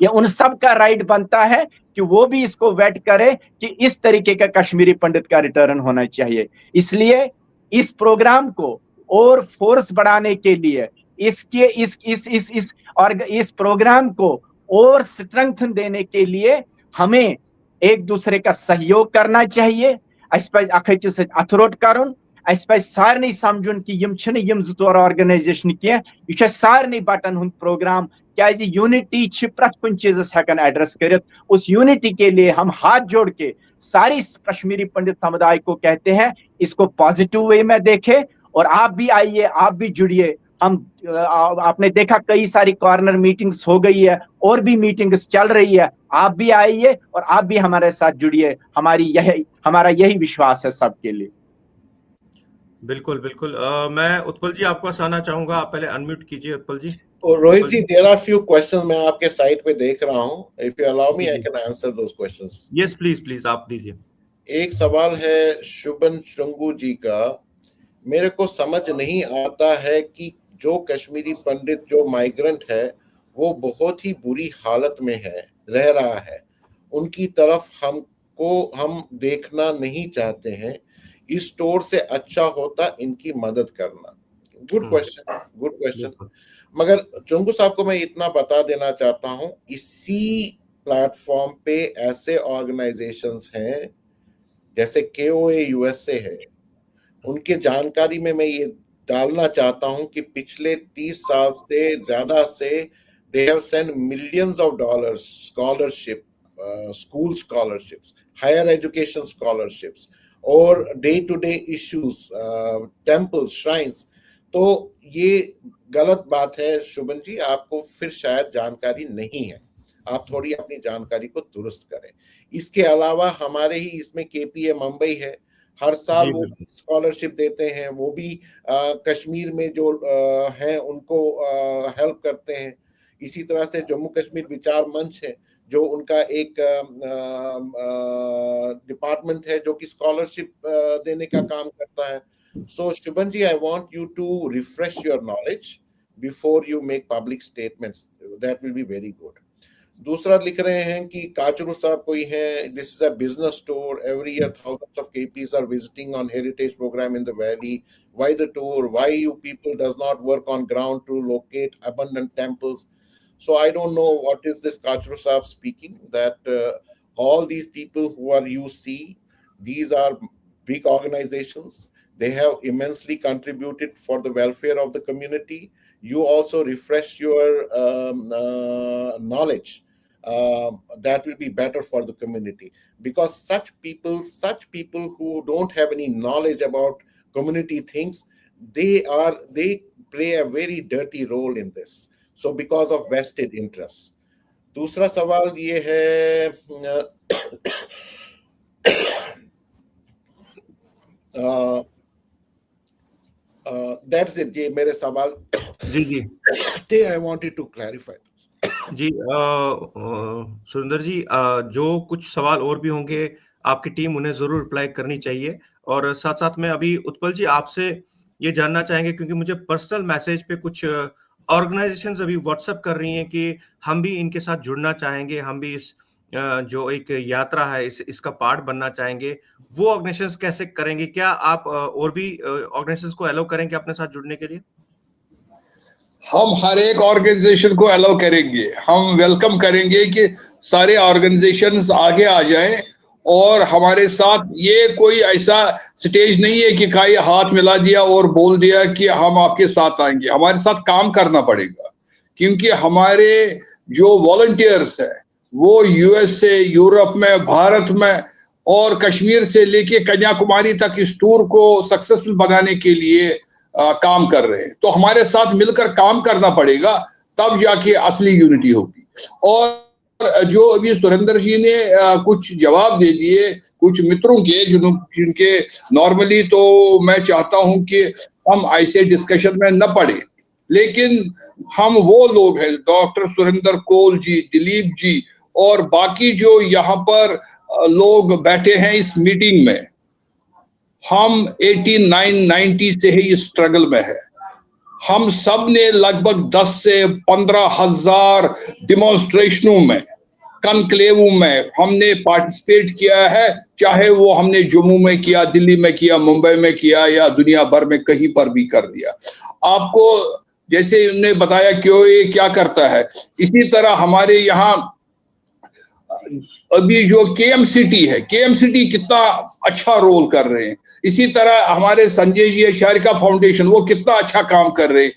ये उन सब का राइट बनता है कि वो भी इसको वेट करे कि इस तरीके का कश्मीरी पंडित का रिटर्न होना चाहिए। इसलिए इस प्रोग्राम को और फोर्स बढ़ाने के लिए, इसके इस प्रोग्राम को और स्ट्रेंथ देने के लिए हमें एक दूसरे का सहयोग करना चाहिए। अथरोट करुन सारे समझुन कि यम 2 ऑर्गेनाइजेशन कह सारे बटन हुंद प्रोग्राम, क्या यूनिटी प्रत कुन चीजस हेकन एड्रेस कर। उस यूनिटी के लिए हम हाथ जोड़ के सारी कश्मीरी पंडित समुदाय को कहते हैं इसको पॉजिटिव वे में देखें, और आप भी आइए, आप भी जुड़िए। हम आपने देखा कई सारी कॉर्नर मीटिंग्स हो गई है, और भी मीटिंग्स चल रही है। आप भी आइए और आप भी हमारे साथ जुड़िए। हमारा यही विश्वास है सबके लिए। बिल्कुल बिल्कुल। मैं उत्पल जी आपको आना चाहूंगा, आप पहले अनम्यूट कीजिए उत्पल जी। और रोहित जी, देयर आर फ्यू क्वेश्चंस मैं आपके साइट पे देख रहा हूं। If you allow me I can answer those questions. Yes please please, आप दीजिए। एक सवाल है शुभन श्रृंगू जी का। मेरे को समझ नहीं आता है कि जो कश्मीरी पंडित जो माइग्रेंट है वो बहुत ही बुरी हालत में है, रह रहा है उनकी तरफ हम देखना नहीं चाहते हैं। इस स्टोर से अच्छा होता इनकी मदद करना। Good question. मगर चुंगू साहब को मैं इतना बता देना चाहता हूं, इसी प्लेटफॉर्म पे ऐसे ऑर्गेनाइजेशंस हैं जैसे KOA USA है, उनके जानकारी में मैं ये डालना चाहता हूं कि पिछले 30 साल से ज्यादा से they have sent millions of dollars scholarship, school scholarships, higher education scholarships और day to day issues, temples, shrines। तो ये गलत बात है शुभन जी, आपको फिर शायद जानकारी नहीं है, आप थोड़ी अपनी जानकारी को दुरुस्त करें। इसके अलावा हमारे ही इसमें KPA मुंबई है, हर साल वो स्कॉलरशिप देते हैं, वो भी कश्मीर में जो हैं उनको हेल्प करते हैं। इसी तरह से जम्मू कश्मीर विचार मंच है जो उनका एक डिपार्टमेंट है जो कि स्कॉलरशिप देने का काम करता है। So Shubhan ji, I want you to refresh your knowledge before you make public statements, that will be very good. दूसरा लिख रहे हैं कि काचरू साहब कोई है, this is a business store, every year thousands of KPs are visiting on heritage program in the valley. Why the tour? Why you people does not work on ground to locate abandoned temples? So I don't know what is this Kaachru Saab speaking, that all these people who are you see, these are big organizations. They have immensely contributed for the welfare of the community. You also refresh your knowledge. That will be better for the community, because such people who don't have any knowledge about community things, they play a very dirty role in this. So because of vested interests. दूसरा सवाल ये है that's it, ये मेरे सवाल जी थे, I wanted to clarify जी। सुरेंद्र जी, जो कुछ सवाल और भी होंगे आपकी टीम उन्हें जरूर रिप्लाई करनी चाहिए। और साथ साथ में अभी उत्पल जी आपसे ये जानना चाहेंगे, क्योंकि मुझे पर्सनल मैसेज पे कुछ ऑर्गेनाइजेशंस अभी व्हाट्सएप कर रही हैं कि हम भी इनके साथ जुड़ना चाहेंगे, हम भी इस जो एक यात्रा है इसका पार्ट बनना चाहेंगे। वो ऑर्गेनाइजेशंस कैसे करेंगे? क्या आप और भी ऑर्गेनाइजेशंस को अलाउ करेंगे अपने साथ जुड़ने के लिए? हम हर एक ऑर्गेनाइजेशन को अलाउ करेंगे, हम वेलकम करेंगे कि सारे ऑर्गेनाइजेशंस आगे आ जाएं और हमारे साथ। ये कोई ऐसा स्टेज नहीं है कि कहीं हाथ मिला दिया और बोल दिया कि हम आपके साथ आएंगे। हमारे साथ काम करना पड़ेगा, क्योंकि हमारे जो वॉलंटियर्स हैं वो USA, यूरोप में, भारत में और कश्मीर से लेके कन्याकुमारी तक इस टूर को सक्सेसफुल बनाने के लिए काम कर रहे हैं। तो हमारे साथ मिलकर काम करना पड़ेगा, तब जाके असली यूनिटी होगी। और जो अभी सुरेंद्र जी ने कुछ जवाब दे दिए कुछ मित्रों के, जिनके नॉर्मली तो मैं चाहता हूं कि हम ऐसे डिस्कशन में न पड़े, लेकिन हम वो लोग हैं, डॉक्टर सुरेंद्र कोल जी, दिलीप जी और बाकी जो यहाँ पर लोग बैठे हैं इस मीटिंग में, हम 89-90 से ही इस स्ट्रगल में है। हम सब ने लगभग 10 से 15 हजार डिमॉन्स्ट्रेशनों में, कनक्लेवों में हमने पार्टिसिपेट किया है, चाहे वो हमने जम्मू में किया, दिल्ली में किया, मुंबई में किया या दुनिया भर में कहीं पर भी कर दिया। आपको जैसे उन्होंने बताया क्यों ये क्या करता है, इसी तरह हमारे यहाँ अभी जो KMCT है, KMCT कितना अच्छा रोल कर रहे हैं। इसी तरह हमारे संजय जी शारिका फाउंडेशन, वो कितना अच्छा काम कर रहे हैं।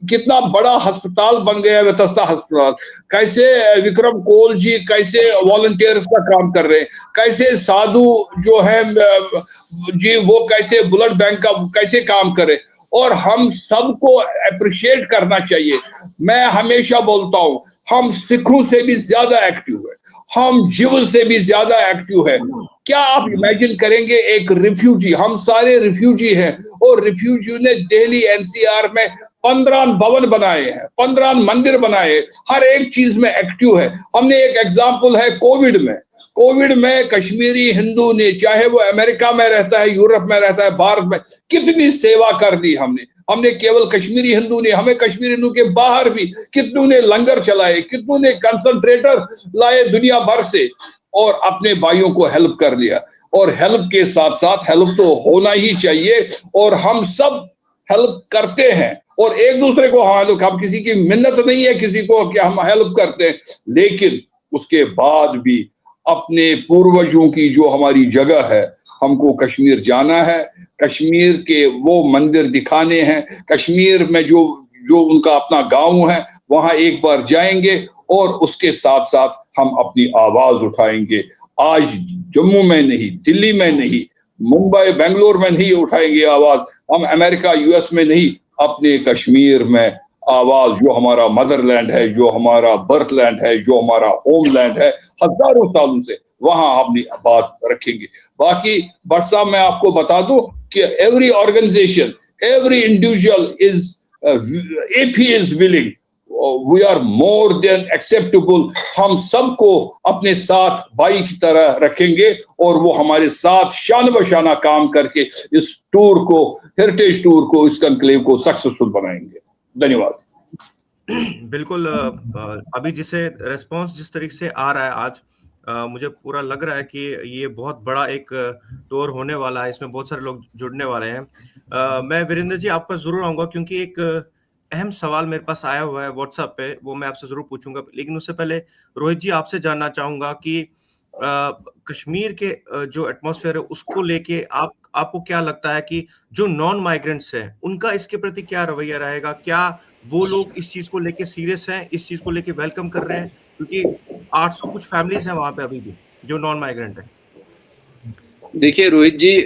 कितना बड़ा अस्पताल बन गया वेतस्ता अस्पताल, कैसे विक्रम कोल जी कैसे वॉलंटियर्स का काम कर रहे हैं, कैसे साधु जो है जी वो कैसे ब्लड बैंक का कैसे काम करे, और हम सबको अप्रिशिएट करना चाहिए। मैं हमेशा बोलता हूँ हम सिखों से भी ज्यादा एक्टिव है, हम जीव से भी ज्यादा एक्टिव है। क्या आप इमेजिन करेंगे एक रिफ्यूजी, हम सारे रिफ्यूजी हैं और रिफ्यूजी ने दिल्ली NCR में 15 भवन बनाए हैं, 15 मंदिर बनाए, हर एक चीज में एक्टिव है। हमने एक एग्जांपल है कोविड में, कोविड में कश्मीरी हिंदू ने, चाहे वो अमेरिका में रहता है, यूरोप में रहता है, भारत में, कितनी सेवा कर दी हमने केवल कश्मीरी हिंदू ने, हमें कश्मीरी हिंदू के बाहर भी कितनों ने लंगर चलाए, कितनों ने कंसंट्रेटर लाए दुनिया भर से और अपने भाइयों को हेल्प कर दिया। और हेल्प के साथ साथ हेल्प तो होना ही चाहिए, और हम सब हेल्प करते हैं और एक दूसरे को हम किसी की मिन्नत नहीं है किसी को कि हम हेल्प करते हैं, लेकिन उसके बाद भी अपने पूर्वजों की जो हमारी जगह है, हमको कश्मीर जाना है, कश्मीर के वो मंदिर दिखाने हैं, कश्मीर में जो उनका अपना गांव है वहां एक बार जाएंगे और उसके साथ साथ हम अपनी आवाज उठाएंगे। आज जम्मू में नहीं, दिल्ली में नहीं, मुंबई बेंगलोर में नहीं उठाएंगे आवाज, हम अमेरिका यूएस में नहीं, अपने कश्मीर में आवाज, जो हमारा मदरलैंड है, जो हमारा बर्थलैंड है, जो हमारा होमलैंड है, हजारों सालों से वहां अपनी बात रखेंगे। बाकी भट्ट साहब मैं आपको बता दूं कि every organisation, every individual is, if he is willing, we are more than acceptable, हम सबको अपने साथ भाई की तरह रखेंगे और वो हमारे साथ शान बशाना काम करके इस टूर को, हेरिटेज टूर को, इस कॉन्क्लेव को सक्सेसफुल बनाएंगे। धन्यवाद। बिल्कुल। अभी रेस्पॉन्स जिस तरीके से आ रहा है आज, मुझे पूरा लग रहा है कि ये बहुत बड़ा एक टूर होने वाला है, इसमें बहुत सारे लोग जुड़ने वाले हैं। मैं वीरेंद्र जी आप पर जरूर आऊंगा क्योंकि एक अहम सवाल मेरे पास आया हुआ है व्हाट्सएप पे, वो मैं आपसे जरूर पूछूंगा, लेकिन उससे पहले रोहित जी आपसे जानना चाहूंगा कि कश्मीर के जो एटमॉस्फेयर है उसको लेके आपको क्या लगता है कि जो नॉन माइग्रेंट्स हैं उनका इसके प्रति क्या रवैया रहेगा? क्या वो लोग इस चीज को लेके सीरियस हैं, इस चीज को लेके वेलकम कर रहे हैं? क्योंकि 800 कुछ फैमिलीज हैं वहां पे अभी भी जो नॉन माइग्रेंट है। देखिए रोहित जी,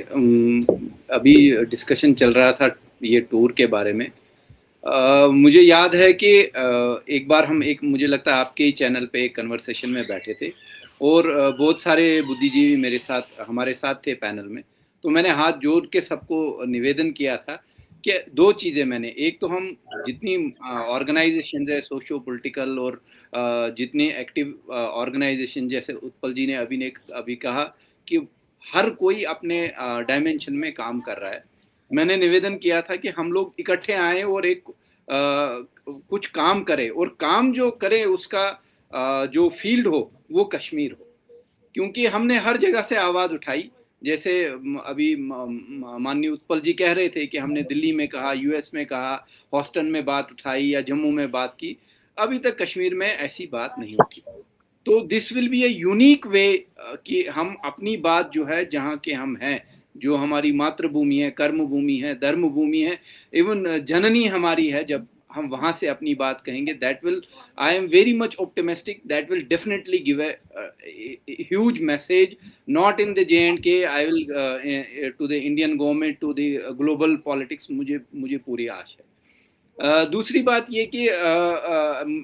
अभी डिस्कशन चल रहा था ये टूर के बारे में। मुझे याद है कि एक बार हम मुझे लगता है आपके ही चैनल पे एक कन्वर्सेशन में बैठे थे और बहुत सारे बुद्धिजीवी हमारे साथ थे पैनल में। तो मैंने हाथ जोड़ के सबको निवेदन किया था कि दो चीज़ें मैंने, एक तो हम जितनी ऑर्गेनाइजेशन है सोशो पॉलिटिकल और जितनी एक्टिव ऑर्गेनाइजेशन, जैसे उत्पल जी ने अभी कहा कि हर कोई अपने डायमेंशन में काम कर रहा है। मैंने निवेदन किया था कि हम लोग इकट्ठे आए और एक कुछ काम करें, और काम जो करें उसका जो फील्ड हो वो कश्मीर हो, क्योंकि हमने हर जगह से आवाज़ उठाई। जैसे अभी माननीय उत्पल जी कह रहे थे कि हमने दिल्ली में कहा, यूएस में कहा, हॉस्टन में बात उठाई या जम्मू में बात की, अभी तक कश्मीर में ऐसी बात नहीं उठी। तो this will be a unique way कि हम अपनी बात जो है, जहाँ के हम हैं, जो हमारी मातृभूमि है, कर्म भूमि है, धर्म भूमि है, इवन जननी हमारी है, जब हम वहाँ से अपनी बात कहेंगे, that will, I am very much optimistic, that will definitely give a huge message, not in the JNK, I will to the Indian government, to the global politics, मुझे पूरी आशा है। दूसरी बात ये कि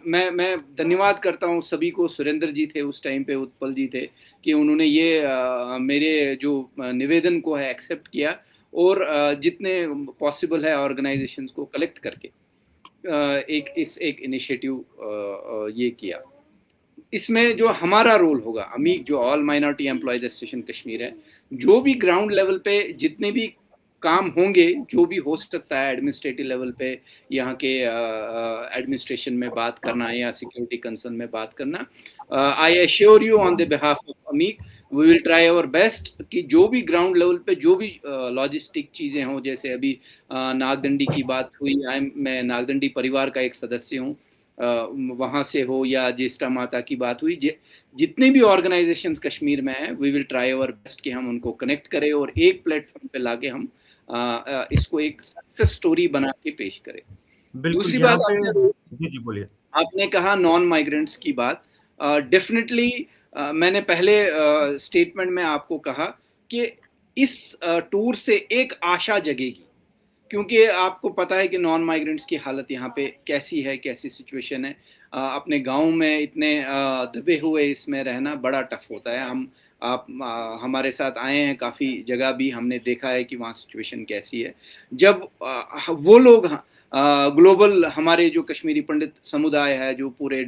मैं धन्यवाद करता हूँ सभी को, सुरेंद्र जी थे उस टाइम पे, उत्पल जी थे, कि उन्होंने ये मेरे जो निवेदन को है एक्सेप्ट किया और जितने पॉसिबल है ऑर्गेनाइजेशंस को कलेक्ट करके एक इनिशिएटिव ये किया। इसमें जो हमारा रोल होगा, अमीक जो all minority employees association Kashmir है, जो भी ग्राउंड लेवल पे जितने भी काम होंगे, जो भी हो सकता है एडमिनिस्ट्रेटिव लेवल पे, यहाँ के एडमिनिस्ट्रेशन में बात करना या सिक्योरिटी कंसर्न में बात करना, I assure you on the behalf of अमीक, we will try our best कि जो भी ग्राउंड लेवल पे जो भी लॉजिस्टिक चीज़ें हों, जैसे अभी नागदंडी की बात हुई, मैं नागदंडी परिवार का एक सदस्य हूँ, वहाँ से हो या ज्येष्ठा माता की बात हुई, जितने भी ऑर्गेनाइजेशंस कश्मीर में हैं, we will try our best कि हम उनको कनेक्ट करें और एक प्लेटफॉर्म पे लाके हम इसको एक सक्सेस स्टोरी बना के पेश करें। दूसरी बात, जी बोलिए। आपने कहा नॉन माइग्रेंट्स की बात, डेफिनेटली मैंने पहले स्टेटमेंट में आपको कहा कि इस टूर से एक आशा जगेगी, क्योंकि आपको पता है कि नॉन माइग्रेंट्स की हालत यहाँ पे कैसी है, कैसी सिचुएशन है। अपने गांव में इतने दबे हुए इसमें रहना बड़ा टफ होता है। आप हमारे साथ आए हैं काफ़ी जगह भी, हमने देखा है कि वहाँ सिचुएशन कैसी है। जब वो लोग ग्लोबल हमारे जो कश्मीरी पंडित समुदाय है, जो पूरे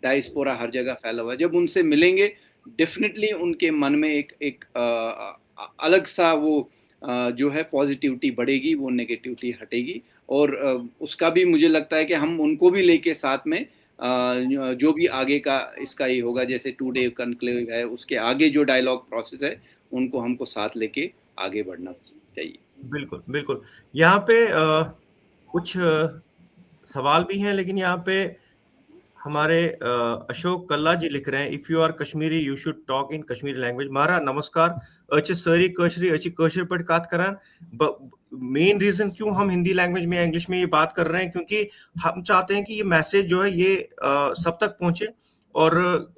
डायस्पोरा हर जगह फैला हुआ है, जब उनसे मिलेंगे डेफिनेटली उनके मन में एक अलग सा वो जो है पॉजिटिविटी बढ़ेगी, वो नेगेटिविटी हटेगी। और उसका भी मुझे लगता है कि हम उनको भी लेके साथ में जो भी आगे का इसका ये होगा, जैसे 2 डे कॉन्क्लेव है, उसके आगे जो डायलॉग प्रोसेस है उनको हमको साथ लेके आगे बढ़ना चाहिए। बिल्कुल बिल्कुल। यहाँ पे कुछ सवाल भी हैं, लेकिन यहाँ पे हमारे अशोक कल्ला जी लिख रहे हैं, if you are Kashmiri you should talk in Kashmiri language. मारा नमस्कार, अच्छे सारी कश्मीरी अच्छी कश्मीर पर बात करान। मेन रीजन क्यों हम हिंदी लैंग्वेज में या इंग्लिश में ये बात कर रहे हैं, क्योंकि हम चाहते हैं कि ये मैसेज जो है ये सब तक पहुंचे और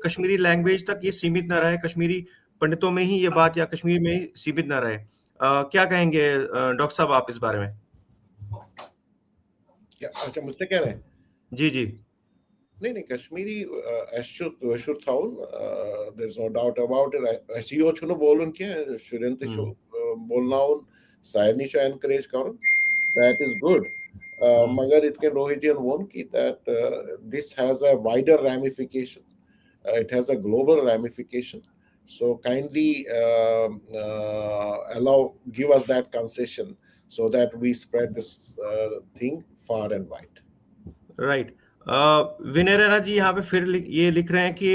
कश्मीरी लैंग्वेज तक ये सीमित ना रहे, कश्मीरी पंडितों में ही ये बात या कश्मीर में ही सीमित ना रहे। क्या कहेंगे डॉक्टर साहब आप इस बारे में? अच्छा, मुझसे कह रहे हैं? जी जी। नहीं, कश्मीरी शुड थाउन, there is no doubt about it. एसईओ छुनो बोलन के शुरेंत शो बोलनाउन साइनी शो एनकरेज करन, दैट इज गुड। मगर it can Rohitian won ki that this has a wider ramification, it has a global ramification, so kindly give us that concession so that we spread this thing far and wide. Right. विनय रैना जी यहाँ पे फिर ये लिख रहे हैं कि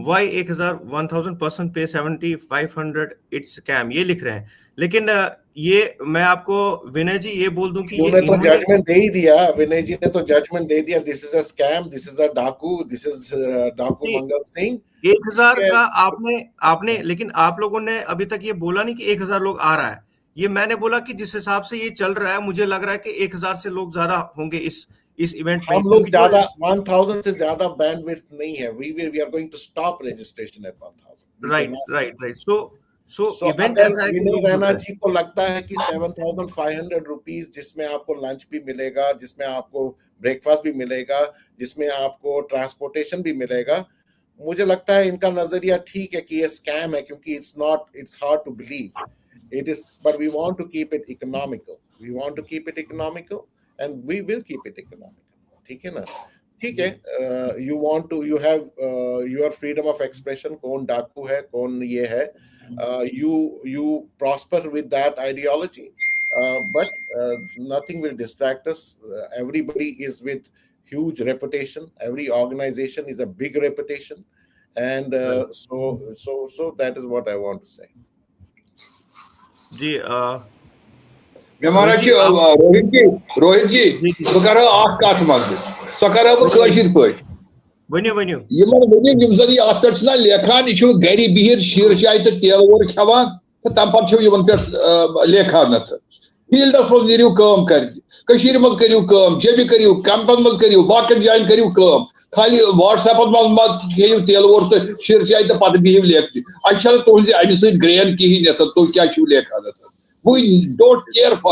why 1000% पे 7500 it's scam, ये लिख रहे हैं। लेकिन ये मैं आपको विनय जी ये बोल दूं कि ये तो जजमेंट दे ही दिया, विनय जी ने तो जजमेंट दे दिया, this is a scam, this is अ डाकू, दिस इज डाकू मंगल सिंह। 1000 का आपने लेकिन आप लोगों ने अभी तक ये बोला नहीं कि 1000 लोग आ रहा है। ये मैंने बोला कि जिस हिसाब से ये चल रहा है मुझे लग रहा है कि 1000 से लोग ज्यादा होंगे इस इवेंट में। हम लोग ज्यादा 1000 से ज्यादा बैंडविड्थ नहीं है। We are going to stop registration at 1000। Right. So event ऐसा है कि रैना जी को लगता है कि 7500 रुपीज, जिसमें आपको लंच भी मिलेगा, जिसमें आपको ब्रेकफास्ट भी मिलेगा, जिसमें आपको ट्रांसपोर्टेशन भी मिलेगा, मुझे लगता है इनका नजरिया ठीक है कि ये स्कैम है, क्योंकि it's hard to believe it is, but we want to keep it economical, and we will keep it economical. ठीक है ना? ठीक है, you have your freedom of expression, कौन डाकू है, कौन ये है, you prosper with that ideology, but nothing will distract us. Everybody is with huge reputation, every organization is a big reputation, and so that is what I want to say. जी रोहित जी सो करो आख काट मज सो करो कशिर पट वनियो यम जन ये अत पे लेखान यह गरी बिहिर शीर चाय तो तेल वोर खेवान तो तम पे पे लेखान फील्डस मज नीरू कम कर मज करू कम जब करू कैंपन मज करू बाकन जायन करू कम खाली व्हाट्सएप मज खेयू तेल वोर तो शीर चाय तो पे बिहिव लेख अच्छा तुज अमे सत ग्रेन कहें तुम क्या लेखान we don't care for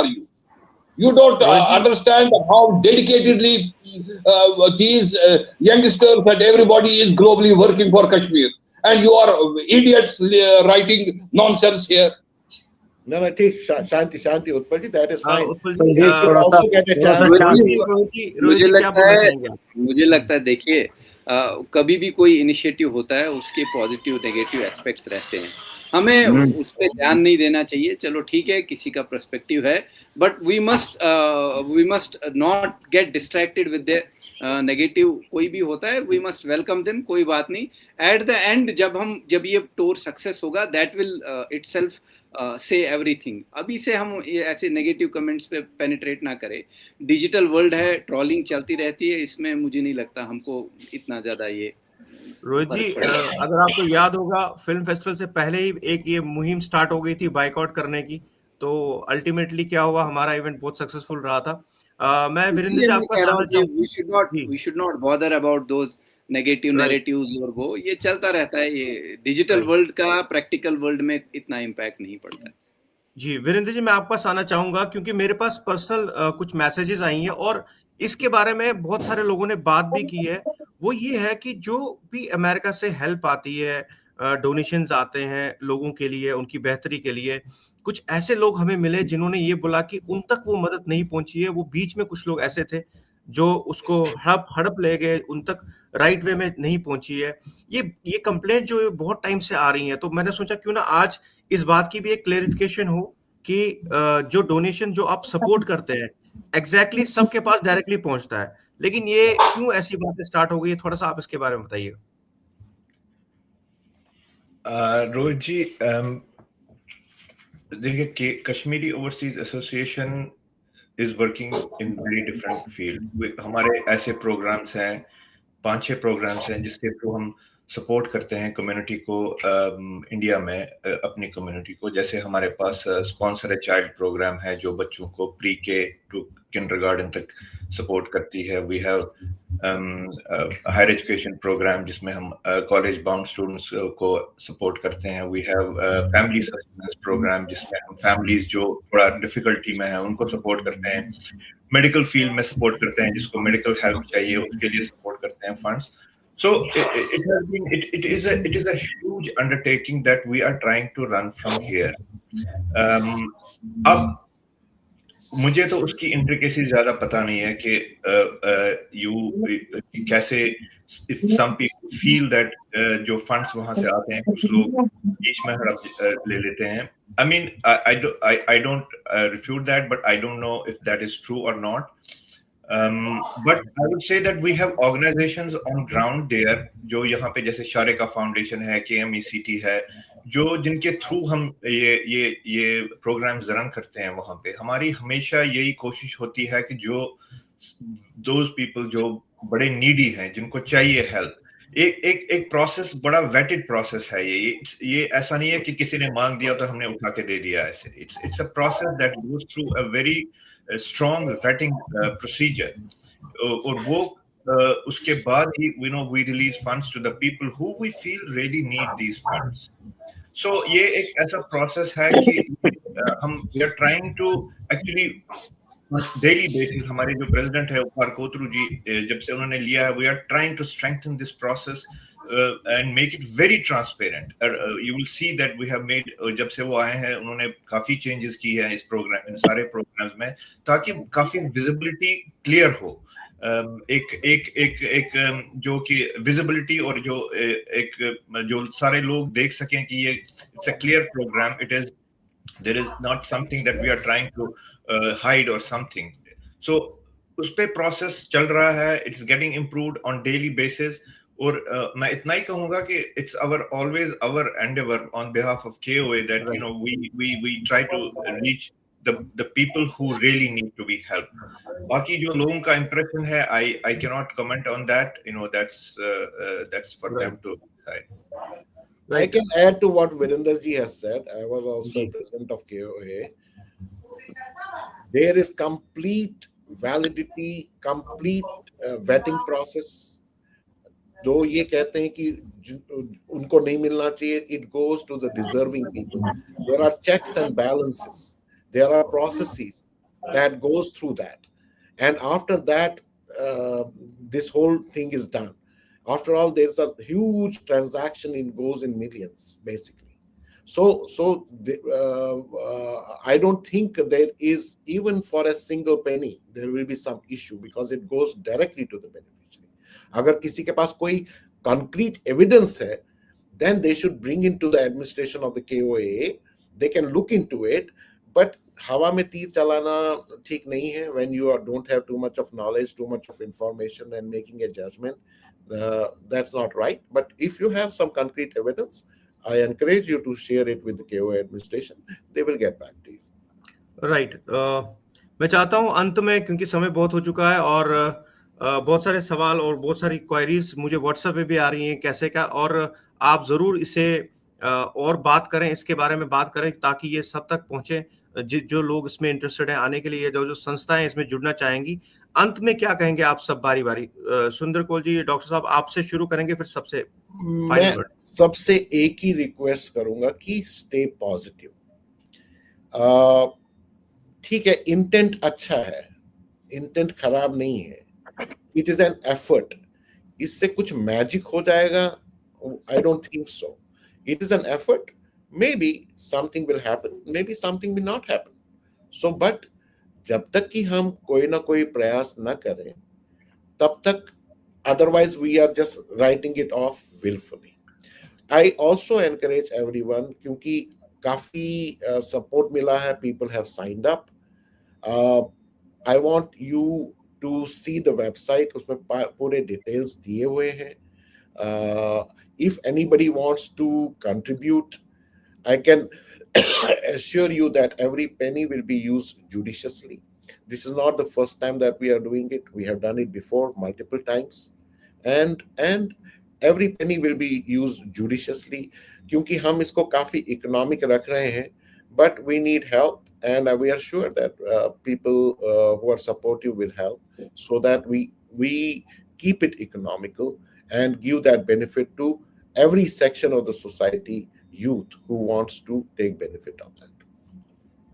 you don't understand how dedicatedly these youngsters and everybody is globally working for Kashmir, and you are idiots writing nonsense here. No, ठीक, शांति उत्पल जी, that is fine. They should also get a chance. मुझे लगता है देखिए, कभी भी कोई initiative होता है उसके पॉजिटिव नेगेटिव एस्पेक्ट्स रहते हैं, हमें उस पर ध्यान नहीं देना चाहिए। चलो ठीक है, किसी का पर्सपेक्टिव है, but we must not get distracted with the negative. कोई भी होता है, वी मस्ट वेलकम देम, कोई बात नहीं। एट द एंड जब ये टूर सक्सेस होगा, दैट विल इटसेल्फ से एवरीथिंग। अभी से हम ये ऐसे नेगेटिव कमेंट्स पे पेनिट्रेट ना करें। डिजिटल वर्ल्ड है, ट्रोलिंग चलती रहती है, इसमें मुझे नहीं लगता हमको इतना ज्यादा ये। रोहित जी, अगर आपको याद होगा, फिल्म फेस्टिवल से पहले ही एक ये मुहिम स्टार्ट हो गई थी बाइकआउट करने की, तो अल्टीमेटली क्या हुआ, हमारा इवेंट बहुत सक्सेसफुल रहा था। मैं वीरेंद्र जी आपका we should not bother about those negative narratives और वो ये चलता रहता है। ये डिजिटल वर्ल्ड का प्रैक्टिकल वर्ल्ड में इतना इम्पैक्ट नहीं पड़ता है। जी वीरेंद्र जी, मैं आपके पास आना चाहूंगा क्योंकि मेरे पास पर्सनल कुछ मैसेजेस आई हैं और इसके बारे में बहुत सारे लोगों ने बात भी की है। वो ये है कि जो भी अमेरिका से हेल्प आती है, डोनेशंस आते हैं लोगों के लिए, उनकी बेहतरी के लिए, कुछ ऐसे लोग हमें मिले जिन्होंने ये बोला कि उन तक वो मदद नहीं पहुंची है। वो बीच में कुछ लोग ऐसे थे जो उसको हड़प ले गए, उन तक राइट वे में नहीं पहुंची है। ये कंप्लेंट जो है बहुत टाइम से आ रही है, तो मैंने सोचा क्यों ना आज इस बात की भी एक क्लेरिफिकेशन हो कि जो डोनेशन जो आप सपोर्ट करते हैं एग्जैक्टली सबके पास डायरेक्टली पहुंचता है, लेकिन ये क्यों ऐसी बातें स्टार्ट हो गई है, थोड़ा सा आप इसके बारे में बताइए। रोहित जी, देखिए Kashmiri overseas association is working in very different field. हमारे ऐसे प्रोग्राम्स हैं, 5-6 प्रोग्राम्स हैं जिसके थ्रू हम सपोर्ट करते हैं कम्युनिटी को, इंडिया में अपनी कम्युनिटी को। जैसे हमारे पास स्पॉन्सर ए चाइल्ड प्रोग्राम है जो बच्चों को प्री के टू किंडरगार्टन तक सपोर्ट करती है। We have higher education programme जिसमें हम कॉलेज बाउंड स्टूडेंट्स को सपोर्ट करते हैं। We have family sustenance programme जिसमें हम फैमिलीज जो थोड़ा डिफिकल्टी में है उनको सपोर्ट करते हैं। मेडिकल फील्ड में सपोर्ट करते हैं, जिसको मेडिकल हेल्प चाहिए उसके लिए सपोर्ट करते हैं funds. So it is a huge undertaking that we are trying to run from here. अब मुझे तो उसकी इंट्रिकेसी ज्यादा पता नहीं है कि कैसे some people feel that जो फंड्स वहां से आते हैं कुछ लोग बीच में हड़प ले लेते हैं। I mean, I don't refute that, but I don't know if that is true or not. But I would say that we have organizations on ground there जो यहाँ पे जैसे शारिका फाउंडेशन है, KMECT है, जो जिनके थ्रू हम ये प्रोग्राम्स रन करते हैं। वहाँ पे हमारी हमेशा यही कोशिश होती है कि जो those people जो बड़े नीडी हैं, जिनको चाहिए हेल्प, एक प्रोसेस, बड़ा वेटेड प्रोसेस है ये ऐसा नहीं है कि किसी ने मांग दिया तो हमने उठा के दे दिया ऐसे। It's a process that goes through a very strong vetting procedure, और वो उसके बाद ही we release funds to the people who we feel really need these funds. So ये एक ऐसा process है कि हम we are trying to actually daily basis, हमारे जो president है उपहार कोतरू जी, जब से उन्होंने लिया है, we are trying to strengthen this process and make it very transparent. You will see that we have made, जब से वो आए हैं उन्होंने काफी changes की है इस प्रोग्राम, इन सारे प्रोग्राम्स में, ताकि काफी visibility clear हो। एक जो कि visibility और जो सारे लोग देख सकें कि ये it's a clear program, there is not something that we are trying to hide or something. So उस पे process चल रहा है, it's getting improved on daily basis। और मैं इतना ही कहूँगा कि it's always our endeavor on behalf of KOA that we try to reach the people who really need to be helped. बाकी जो लोगों का impression है, I cannot comment on that. That's for them to decide. I can add to what Virender ji has said. I was also president of KOA. There is complete validity, complete vetting process. जो ये कहते हैं कि उनको नहीं मिलना चाहिए, it goes to the deserving people. There are checks and balances. There are processes that goes through that, and after that, this whole thing is done. After all, there's a huge transaction goes in millions, basically. So I don't think there is, even for a single penny, there will be some issue because it goes directly to the beneficiary. अगर किसी के पास कोई concrete evidence है, then they should bring into the administration of the KOA. They can look into it, but हवा में तीर चलाना ठीक नहीं है when you don't have too much of knowledge, too much of information and making a judgment. That's not right. But if you have some concrete evidence, I encourage you to share it with the KOA administration. They will get back to you. Right. मैं चाहता हूं अंत में, क्योंकि समय बहुत हो चुका है और बहुत सारे सवाल और बहुत सारी क्वेरीज मुझे व्हाट्सएप पे भी आ रही हैं कैसे क्या, और आप जरूर इसे और बात करें, इसके बारे में बात करें ताकि ये सब तक पहुंचे, जो लोग इसमें इंटरेस्टेड हैं आने के लिए, जो संस्थाएं इसमें जुड़ना चाहेंगी। अंत में क्या कहेंगे आप सब बारी बारी? सुंदर कौल जी, डॉक्टर साहब आपसे शुरू करेंगे, फिर सबसे मैं सबसे एक ही रिक्वेस्ट करूंगा कि स्टे पॉजिटिव। ठीक है, इंटेंट अच्छा है, इंटेंट खराब नहीं है, इट इज एन एफर्ट। इससे कुछ मैजिक हो जाएगा? I don't think so. It is an effort, maybe something will happen, maybe something will not happen. So but जब तक कि हम कोई ना कोई प्रयास न करें, तब तक, otherwise we are just writing it off willfully. I also encourage everyone, क्योंकि काफी support मिला है, people have signed up. I want you to see the website, उसमें पूरे details दिए हुए हैं. If anybody wants to contribute, I can assure you that every penny will be used judiciously. This is not the first time that we are doing it. We have done it before multiple times, and every penny will be used judiciously, क्योंकि हम इसको काफी economic रख रहे हैं, but we need help, and we are sure that people who are supportive will help, so that we keep it economical and give that benefit to every section of the society, youth who wants to take benefit of that.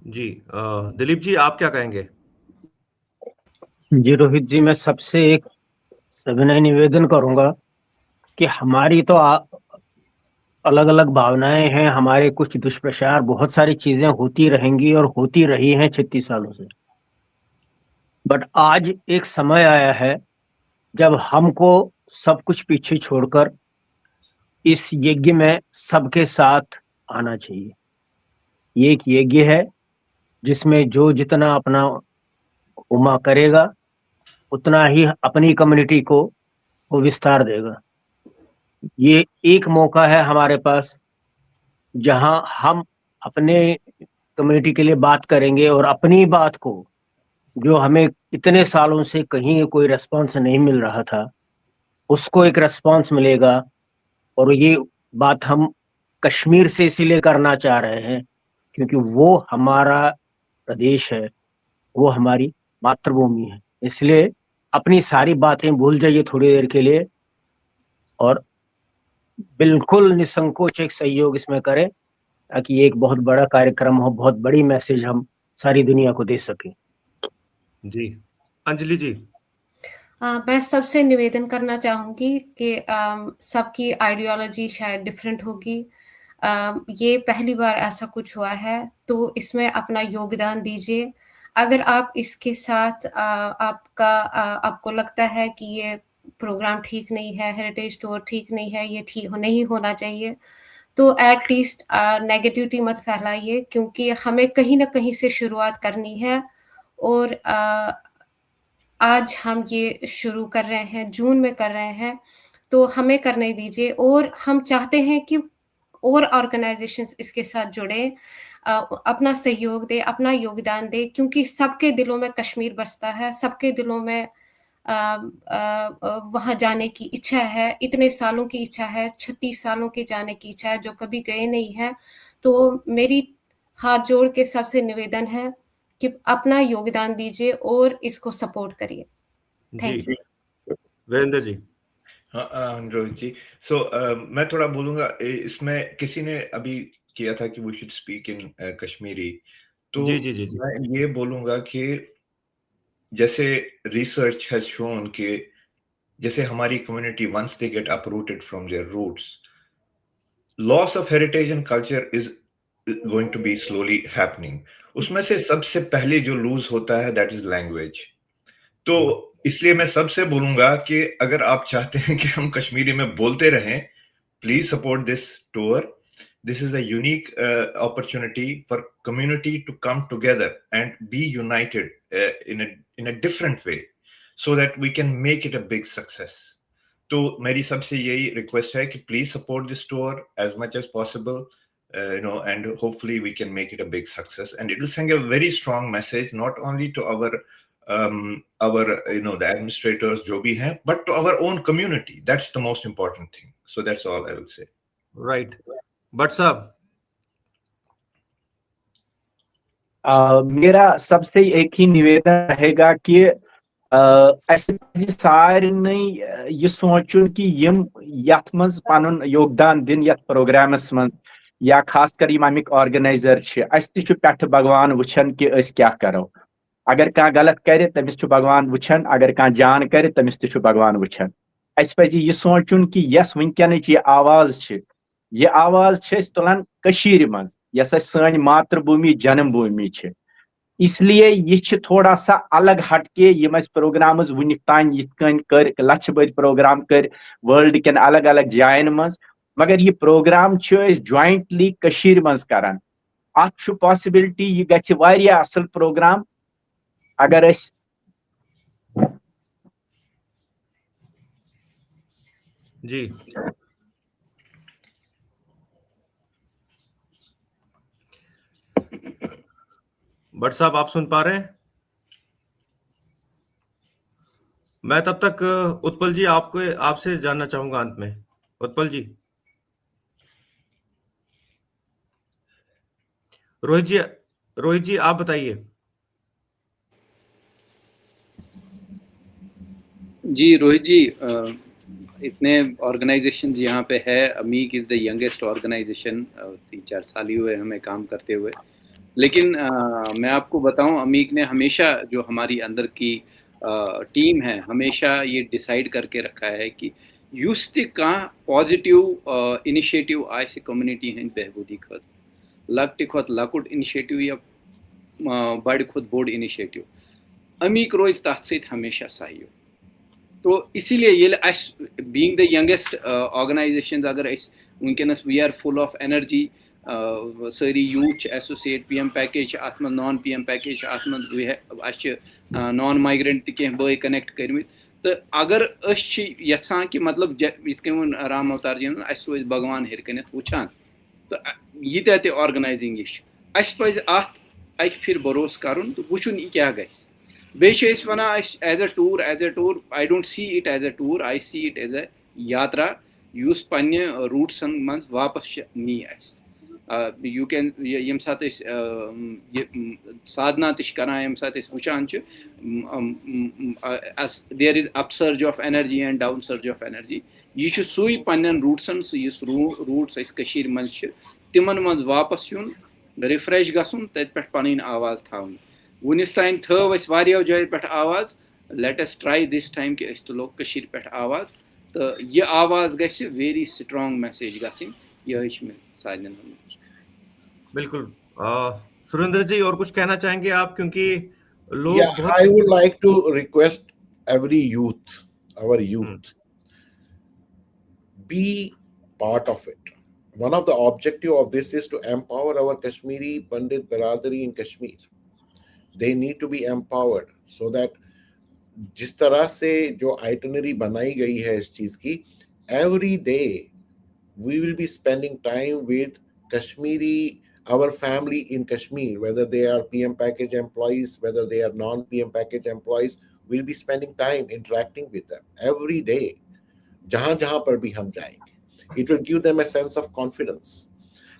जी, दिलीप जी, आप क्या कहेंगे? जी रोहित जी, मैं सबसे एक सविनय निवेदन करूंगा कि हमारी तो अलग अलग भावनाएं हैं, हमारे कुछ दुष्प्रचार, बहुत सारी चीजें होती रहेंगी और होती रही हैं 36 सालों से, बट आज एक समय आया है जब हमको सब कुछ पीछे छोड़कर इस यज्ञ में सबके साथ आना चाहिए। ये एक यज्ञ है जिसमें जो जितना अपना उमा करेगा उतना ही अपनी कम्युनिटी को वो विस्तार देगा। ये एक मौका है हमारे पास जहां हम अपने कम्युनिटी के लिए बात करेंगे और अपनी बात को, जो हमें इतने सालों से कहीं कोई रेस्पॉन्स नहीं मिल रहा था, उसको एक रेस्पॉन्स मिलेगा। और ये बात हम कश्मीर से इसीलिए करना चाह रहे हैं क्योंकि वो हमारा प्रदेश है, वो हमारी मातृभूमि है। इसलिए अपनी सारी बातें भूल जाइए थोड़ी देर के लिए और बिल्कुल निसंकोच एक सहयोग इसमें करें ताकि ये एक बहुत बड़ा कार्यक्रम हो, बहुत बड़ी मैसेज हम सारी दुनिया को दे सकें। जी, अंजलि जी। मैं सबसे निवेदन करना चाहूँगी कि सबकी आइडियोलॉजी शायद डिफरेंट होगी। ये पहली बार ऐसा कुछ हुआ है, तो इसमें अपना योगदान दीजिए। अगर आप इसके साथ आपको लगता है कि ये प्रोग्राम ठीक नहीं है, हेरिटेज टूर ठीक नहीं है, ये ठीक नहीं होना चाहिए, तो एटलीस्ट नेगेटिविटी मत फैलाइए, क्योंकि हमें कहीं ना कहीं से शुरुआत करनी है। और आज हम ये शुरू कर रहे हैं, जून में कर रहे हैं, तो हमें करने दीजिए। और हम चाहते हैं कि और ऑर्गेनाइजेशंस इसके साथ जुड़े, अपना सहयोग दे, अपना योगदान दे, क्योंकि सबके दिलों में कश्मीर बसता है, सबके दिलों में वहाँ जाने की इच्छा है, इतने सालों की इच्छा है, 36 सालों की जाने की इच्छा है, जो कभी गए नहीं हैं। तो मेरी हाथ जोड़ के सबसे निवेदन है कि अपना योगदान दीजिए और इसको सपोर्ट करिए। Thank you. वीरेंद्र जी। हाँ रोहित जी, मैं थोड़ा बोलूंगा। इसमें किसी ने अभी किया था कि we should speak in Kashmiri, तो जी। मैं ये बोलूंगा कि जैसे रिसर्च हैज शोन कि जैसे हमारी community once they get uprooted from their roots, loss of heritage and culture is going to be slowly happening. उसमें से सबसे पहले जो लूज होता है दैट इज लैंग्वेज। तो इसलिए मैं सबसे बोलूंगा कि अगर आप चाहते हैं कि हम कश्मीरी में बोलते रहें, please support this tour. This is a unique opportunity for community to come together and be united in a different way, so that we can make it a big success. तो मेरी सबसे यही रिक्वेस्ट है कि please support this tour as much as possible, and hopefully we can make it a big success, and it will send a very strong message not only to our the administrators जो भी हैं, but to our own community. That's the most important thing. So that's all I will say. Right. But साहब, मेरा सबसे एक ही निवेदन रहेगा कि ऐसे सारे ये सोचुन कि यम यथ मज पनुन योगदान दिन यथ प्रोग्रामस मन या खास कर अमिक ऑर्गेनाइजर पे भगवान वुचन कि क्या करो। अगर कह गलत करे तमिस भगवान वुचन, अगर कह जान करे तमिस भगवान वुचन। अस पज यह सोचुन कि यस वनकन यह आवाज तुलान कशीर मन, यस सन मातृभूमि जन्मभूमि। इसलिए ये थोड़ा सा अलग हटके यम प्रोग्राम वुनिक तान कर लक्ष बद प्रोग्राम कर वर्ल्ड के अलग अलग जायन मज, मगर ये प्रोग्राम जॉइंटली कशीर मज करान। अत पॉसिबिलिटी ये गछि वारिया असल प्रोग्राम अगर अस जी। भट्ट साहब आप सुन पा रहे हैं? मैं तब तक उत्पल जी आपसे जानना चाहूंगा अंत में। उत्पल जी, रोहित जी आप बताइए। जी रोहित जी, इतने ऑर्गेनाइजेशन यहाँ पे है। अमीक इज़ द यंगेस्ट ऑर्गेनाइजेशन, 3-4 साल ही हुए हमें काम करते हुए। लेकिन मैं आपको बताऊं, अमीक ने हमेशा जो हमारी अंदर की टीम है, हमेशा ये डिसाइड करके रखा है कि युस का पॉजिटिव इनिशिएटिव आए कम्युनिटी हंद बेहबूदी खत लकट खुद लकुट इनिशिएटिव या बड़ खुद बोड़ इनिशिएटिव, अमीक रोज तथ सत हमेशा सहयोग। तो इसीलिए ये बीइंग द यंगेस्ट ऑर्गेनाइजेशन, अगर वनकस we are full of energy, सारी यूथ एसोसिएट पीएम पैकेज अत मन नॉन पीएम पैकेज अत मन नॉन माइग्रेंट तह बे कनेक्ट करमित। तो अगर यहां कि मतलब वन राम अवतार जी रोज भगवान हेर वुचान, तो यीत्या ऑर्गेनाइजिंग पज अत फिर भरोस कर तो वुचुन यह क्या गस। बेस वना as a tour I don't see it as a tour, I see it as a yatra युस पन्ने रूट्सन मज वापस नी अस। यू कैन यम सात साधना तश करान, यम सात वुचान there is upsurge of energy and down surge of energy. यह सुई पन्न रूट्सन इस रूट्स कशीर मज तिमन मज वापस यून, रिफ्रेश गसुन, तत पे पन आवाज़ थावन। वनिस तान थव वारियों जाय पे आवाज़, let us try this time कि तुलो कशीर पे आवाज़। तो यह आवाज़ गछि वेरी स्ट्रॉन्ग मैसेज गसिन, यह सारिन। बिल्कुल। सुरेंद्र जी और कुछ कहना चाहेंगे आप, क्योंकि लोग Yeah, I would like to request every youth, our youth, be part of it. One of the objective of this is to empower our Kashmiri Pandit Baradari in Kashmir. They need to be empowered so that जिस तरह से जो itinerary बनाई गई है इस चीज की, every day we will be spending time with Kashmiri, our family in Kashmir, whether they are PM package employees, whether they are non-PM package employees, we'll be spending time interacting with them every day. Jahan jahan par bhi hum jayenge, it will give them a sense of confidence,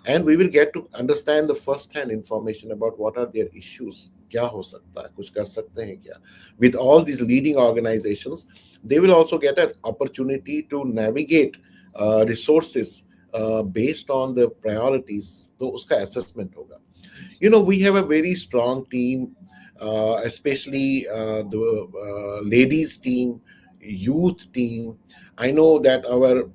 and we will get to understand the first-hand information about what are their issues. क्या हो सकता है, कुछ कर सकते हैं क्या. With all these leading organizations, they will also get an opportunity to navigate resources based on the priorities. तो उसका assessment होगा. You know, we have a very strong team, especially the ladies team, youth team. I know that our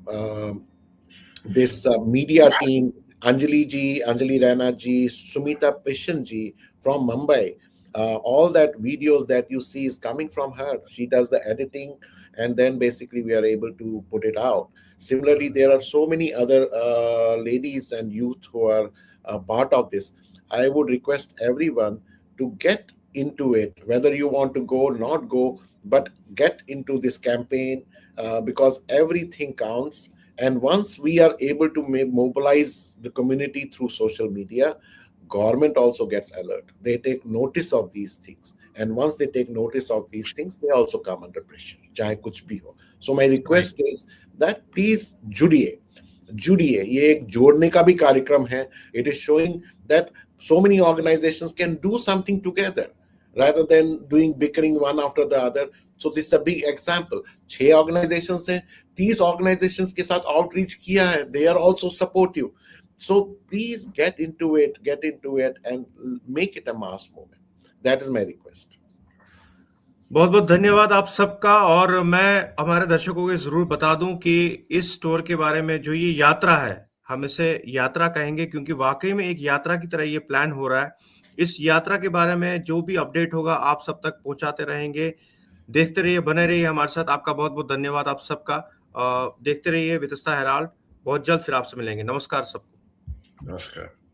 this media team, Anjali ji, Anjali Rana ji, Sumita Pishan ji from Mumbai, all that videos that you see is coming from her. She does the editing, and then basically we are able to put it out. Similarly, there are so many other ladies and youth who are part of this. I would request everyone to get into it, whether you want to go or not go, but get into this campaign because everything counts. And once we are able to mobilize the community through social media, government also gets alert. They take notice of these things. And once they take notice of these things, they also come under pressure. Chahe kuch bhi ho. So my request is that please जुड़िए. ये एक जोड़ने का भी कार्यक्रम है. It is showing that so many organizations can do something together rather than doing bickering one after the other. So this is a big example. 6 organizations हैं, 30 organizations के साथ outreach किया है. They are also supportive. So please get into it and make it a mass movement. That is my request. बहुत बहुत धन्यवाद आप सबका। और मैं हमारे दर्शकों को जरूर बता दूं कि इस स्टोर के बारे में जो ये यात्रा है, हम इसे यात्रा कहेंगे क्योंकि वाकई में एक यात्रा की तरह ये प्लान हो रहा है। इस यात्रा के बारे में जो भी अपडेट होगा आप सब तक पहुंचाते रहेंगे। देखते रहिए, बने रहिए हमारे साथ। आपका बहुत बहुत धन्यवाद आप सबका। देखते रहिए वितस्ता हेराल्ड। बहुत जल्द फिर आपसे मिलेंगे। नमस्कार सबको। नमस्कार।